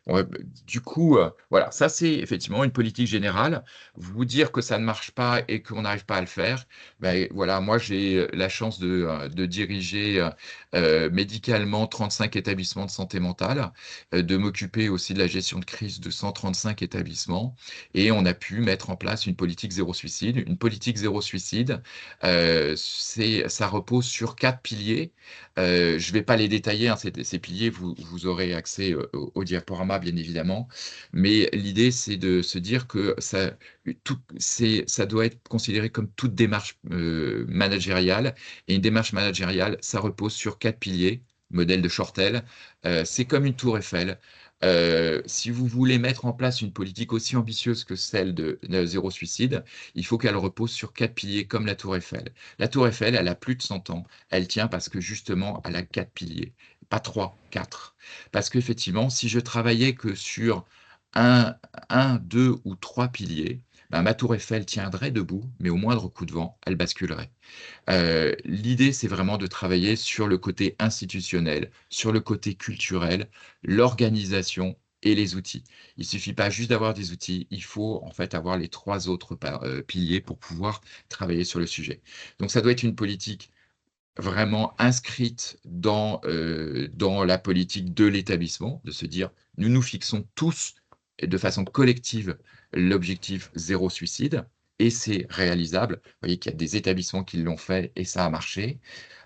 Ouais, du coup, voilà, ça c'est effectivement une politique générale. Vous dire que ça ne marche pas et qu'on n'arrive pas à le faire, voilà, moi j'ai la chance de diriger médicalement 35 établissements de santé mentale, de m'occuper aussi de la gestion de crise de 135 établissements, et on a pu mettre en place une politique zéro suicide. Une politique zéro suicide, ça repose sur 4 piliers. Je ne vais pas les détailler, hein, ces piliers, vous aurez accès au diaporama, bien évidemment, mais l'idée, c'est de se dire que ça doit être considéré comme toute démarche managériale, et une démarche managériale, ça repose sur 4 piliers, modèle de Shortel. C'est comme une tour Eiffel. Si vous voulez mettre en place une politique aussi ambitieuse que celle de zéro suicide, il faut qu'elle repose sur 4 piliers comme la tour Eiffel. La tour Eiffel, elle a plus de 100 ans. Elle tient parce que justement, elle a 4 piliers. Pas 3, 4. Parce qu'effectivement, si je travaillais que sur un, 2 ou 3 piliers, ben, ma tour Eiffel tiendrait debout, mais au moindre coup de vent, elle basculerait. L'idée, c'est vraiment de travailler sur le côté institutionnel, sur le côté culturel, l'organisation et les outils. Il ne suffit pas juste d'avoir des outils, il faut en fait avoir les 3 autres piliers pour pouvoir travailler sur le sujet. Donc ça doit être une politique vraiment inscrite dans la politique de l'établissement, de se dire, nous nous fixons tous et de façon collective l'objectif zéro suicide, et c'est réalisable. Vous voyez qu'il y a des établissements qui l'ont fait et ça a marché.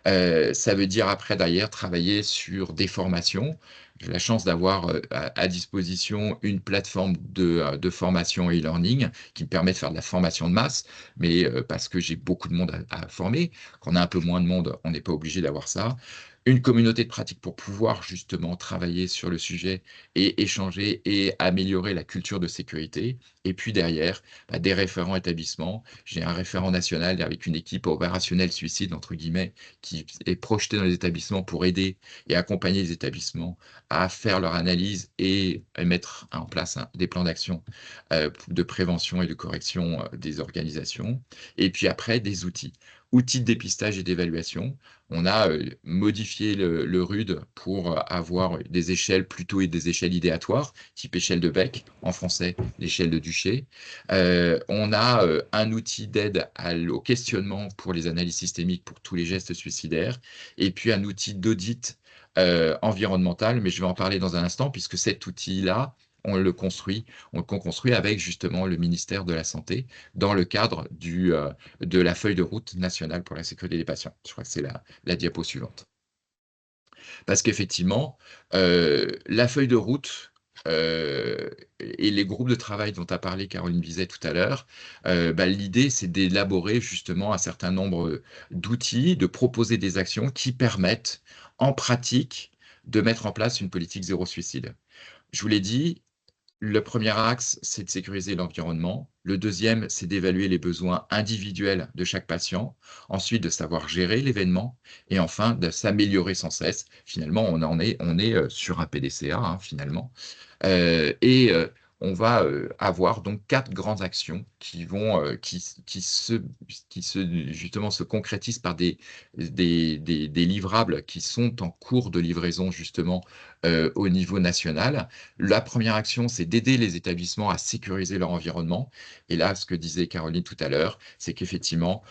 Ça veut dire après, derrière, travailler sur des formations. J'ai la chance d'avoir à disposition une plateforme de formation et e-learning qui me permet de faire de la formation de masse, mais parce que j'ai beaucoup de monde à former. Quand on a un peu moins de monde, on n'est pas obligé d'avoir ça. Une communauté de pratique pour pouvoir justement travailler sur le sujet et échanger et améliorer la culture de sécurité. Et puis derrière, des référents établissements. J'ai un référent national avec une équipe opérationnelle suicide, entre guillemets, qui est projeté dans les établissements pour aider et accompagner les établissements à faire leur analyse et mettre en place des plans d'action de prévention et de correction des organisations. Et puis après, des outils. Outils de dépistage et d'évaluation. On a modifié le RUD pour avoir des échelles plutôt et des échelles idéatoires, type échelle de Beck, en français, l'échelle de Duché. On a un outil d'aide au questionnement pour les analyses systémiques pour tous les gestes suicidaires, et puis un outil d'audit environnemental, mais je vais en parler dans un instant, puisque cet outil-là, on le construit avec justement le ministère de la Santé dans le cadre de la feuille de route nationale pour la sécurité des patients. Je crois que c'est la diapo suivante. Parce qu'effectivement, la feuille de route et les groupes de travail dont a parlé Caroline Bizet tout à l'heure, l'idée, c'est d'élaborer justement un certain nombre d'outils, de proposer des actions qui permettent en pratique de mettre en place une politique zéro suicide. Je vous l'ai dit, le premier axe, c'est de sécuriser l'environnement. Le deuxième, c'est d'évaluer les besoins individuels de chaque patient. Ensuite, de savoir gérer l'événement. Et enfin, de s'améliorer sans cesse. Finalement, on est sur un PDCA, hein, finalement. On va avoir donc 4 grandes actions qui justement se concrétisent par des livrables qui sont en cours de livraison justement au niveau national. La première action, c'est d'aider les établissements à sécuriser leur environnement. Et là, ce que disait Caroline tout à l'heure, c'est qu'effectivement,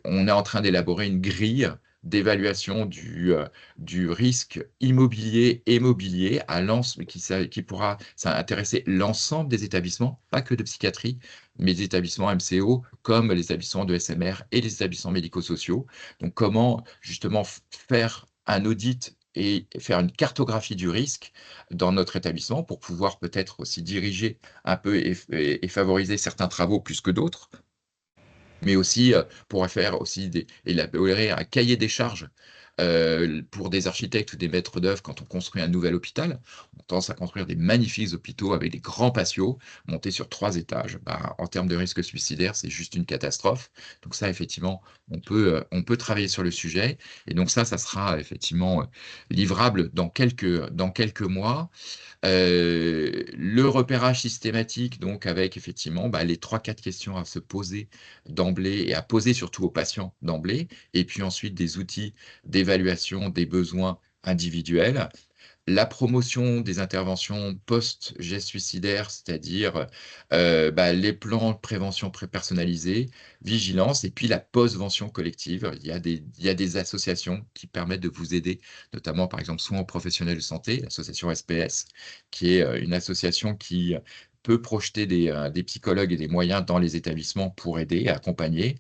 on est en train d'élaborer une grille d'évaluation du risque immobilier et mobilier qui pourra intéresser l'ensemble des établissements, pas que de psychiatrie, mais des établissements MCO comme les établissements de SMR et les établissements médico-sociaux. Donc, comment justement faire un audit et faire une cartographie du risque dans notre établissement pour pouvoir peut-être aussi diriger un peu et favoriser certains travaux plus que d'autres, mais aussi pour faire aussi élaborer un cahier des charges pour des architectes ou des maîtres d'œuvre quand on construit un nouvel hôpital. On tendance à construire des magnifiques hôpitaux avec des grands patios montés sur 3 étages. En termes de risque suicidaire, c'est juste une catastrophe. Donc ça, effectivement, on peut travailler sur le sujet. Et donc ça sera effectivement livrable dans quelques mois. Le repérage systématique, donc avec effectivement les 3-4 questions à se poser d'emblée et à poser surtout aux patients d'emblée, et puis ensuite des outils d'évaluation des besoins individuels. la promotion des interventions post-gestes suicidaires, c'est-à-dire les plans de prévention personnalisés, vigilance, et puis la post-vention collective. Il y a des associations qui permettent de vous aider, notamment par exemple Soins aux professionnels de santé, l'association SPS, qui est une association qui peut projeter des psychologues et des moyens dans les établissements pour aider, accompagner.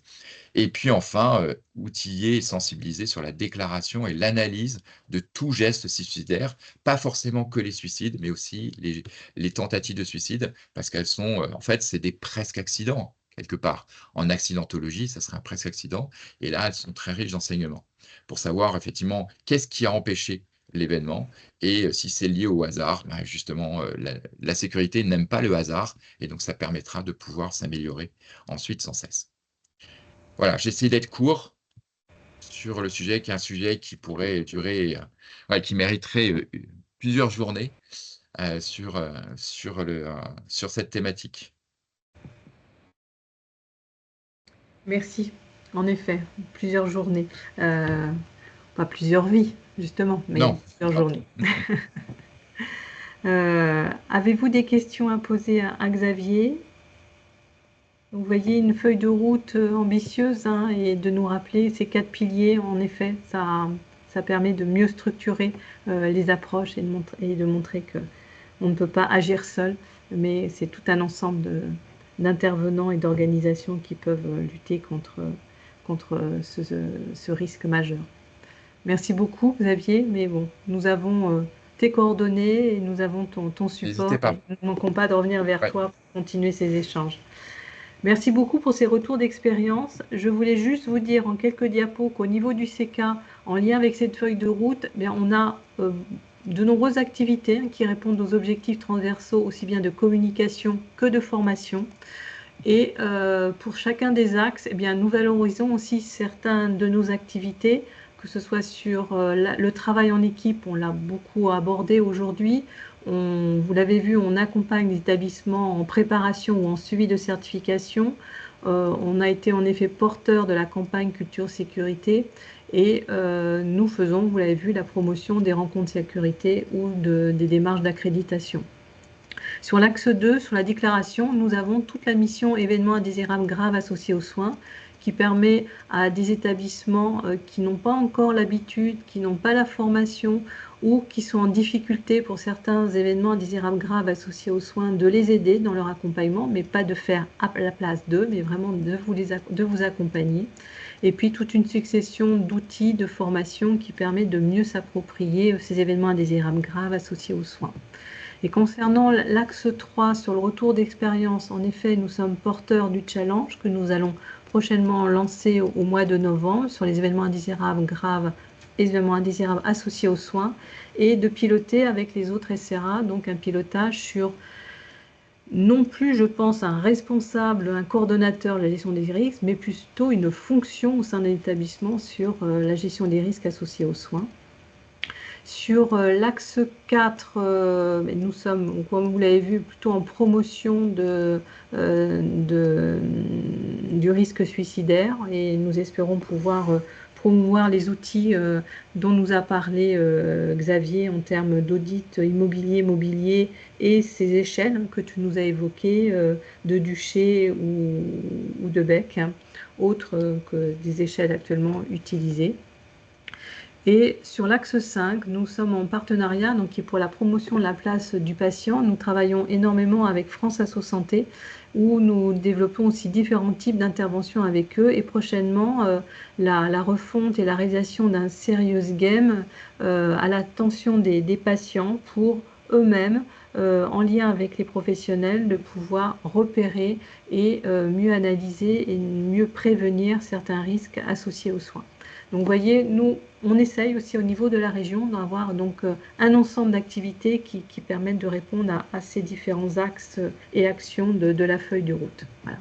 Et puis enfin, outiller et sensibiliser sur la déclaration et l'analyse de tout geste suicidaire, pas forcément que les suicides, mais aussi les tentatives de suicide, parce qu'elles sont, en fait, c'est des presque accidents, quelque part. En accidentologie, ça serait un presque accident, et là, elles sont très riches d'enseignements, pour savoir effectivement qu'est-ce qui a empêché l'événement, et si c'est lié au hasard, justement, la sécurité n'aime pas le hasard, et donc ça permettra de pouvoir s'améliorer ensuite sans cesse. Voilà, j'essaie d'être court sur le sujet, qui est un sujet qui pourrait durer, qui mériterait plusieurs journées sur cette thématique. Merci. En effet, plusieurs journées. Pas plusieurs vies, justement, mais Non. plusieurs journées. Avez-vous des questions à poser à Xavier? Vous voyez une feuille de route ambitieuse, hein, et de nous rappeler ces 4 piliers. En effet, ça permet de mieux structurer les approches et de montrer qu'on ne peut pas agir seul, mais c'est tout un ensemble d'intervenants et d'organisations qui peuvent lutter contre ce risque majeur. Merci beaucoup, Xavier, mais bon, nous avons tes coordonnées et nous avons ton support. N'hésitez pas. Nous ne manquons pas de revenir vers toi pour continuer ces échanges. Merci beaucoup pour ces retours d'expérience. Je voulais juste vous dire en quelques diapos qu'au niveau du CK, en lien avec cette feuille de route, on a de nombreuses activités qui répondent aux objectifs transversaux, aussi bien de communication que de formation. Et pour chacun des axes, nous valorisons aussi certaines de nos activités, que ce soit sur le travail en équipe, on l'a beaucoup abordé aujourd'hui. Vous l'avez vu, on accompagne les établissements en préparation ou en suivi de certification. On a été en effet porteur de la campagne Culture Sécurité et nous faisons, vous l'avez vu, la promotion des rencontres sécurité ou des démarches d'accréditation. Sur l'axe 2, sur la déclaration, nous avons toute la mission événements indésirables graves associés aux soins qui permet à des établissements qui n'ont pas encore l'habitude, qui n'ont pas la formation ou qui sont en difficulté pour certains événements indésirables graves associés aux soins, de les aider dans leur accompagnement, mais pas de faire à la place d'eux, mais vraiment de vous accompagner. Et puis toute une succession d'outils de formation qui permet de mieux s'approprier ces événements indésirables graves associés aux soins. Et concernant l'axe 3 sur le retour d'expérience, en effet, nous sommes porteurs du challenge que nous allons prochainement lancer au mois de novembre sur les événements indésirables graves et événements indésirables associés aux soins, et de piloter avec les autres SRA, donc un pilotage sur non plus, je pense, un responsable, un coordonnateur de la gestion des risques, mais plutôt une fonction au sein de l'établissement sur la gestion des risques associés aux soins. Sur l'axe 4, nous sommes, comme vous l'avez vu, plutôt en promotion du risque suicidaire, et nous espérons pouvoir promouvoir les outils dont nous a parlé Xavier en termes d'audit immobilier et ces échelles que tu nous as évoquées de Duché ou de Bec, autres que des échelles actuellement utilisées. Et sur l'axe 5, nous sommes en partenariat, donc qui est pour la promotion de la place du patient. Nous travaillons énormément avec France Asso Santé, où nous développons aussi différents types d'interventions avec eux, et prochainement la refonte et la réalisation d'un serious game à l'attention des patients pour eux-mêmes, en lien avec les professionnels, de pouvoir repérer et mieux analyser et mieux prévenir certains risques associés aux soins. Donc vous voyez, nous, on essaye aussi au niveau de la région d'avoir donc un ensemble d'activités qui permettent de répondre à ces différents axes et actions de la feuille de route. Voilà.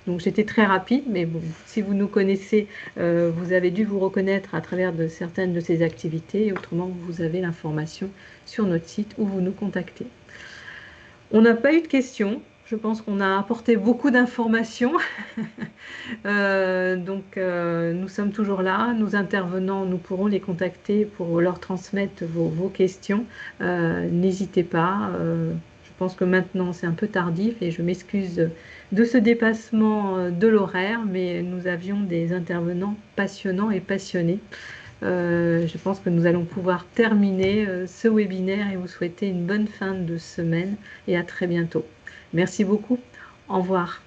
Donc j'étais très rapide, mais bon, si vous nous connaissez, vous avez dû vous reconnaître à travers de certaines de ces activités, et autrement vous avez l'information sur notre site où vous nous contactez. On n'a pas eu de questions. Je pense qu'on a apporté beaucoup d'informations. Nous sommes toujours là. Nos intervenants, nous pourrons les contacter pour leur transmettre vos questions. N'hésitez pas. Je pense que maintenant, c'est un peu tardif et je m'excuse de ce dépassement de l'horaire, mais nous avions des intervenants passionnants et passionnés. Je pense que nous allons pouvoir terminer ce webinaire et vous souhaiter une bonne fin de semaine et à très bientôt. Merci beaucoup. Au revoir.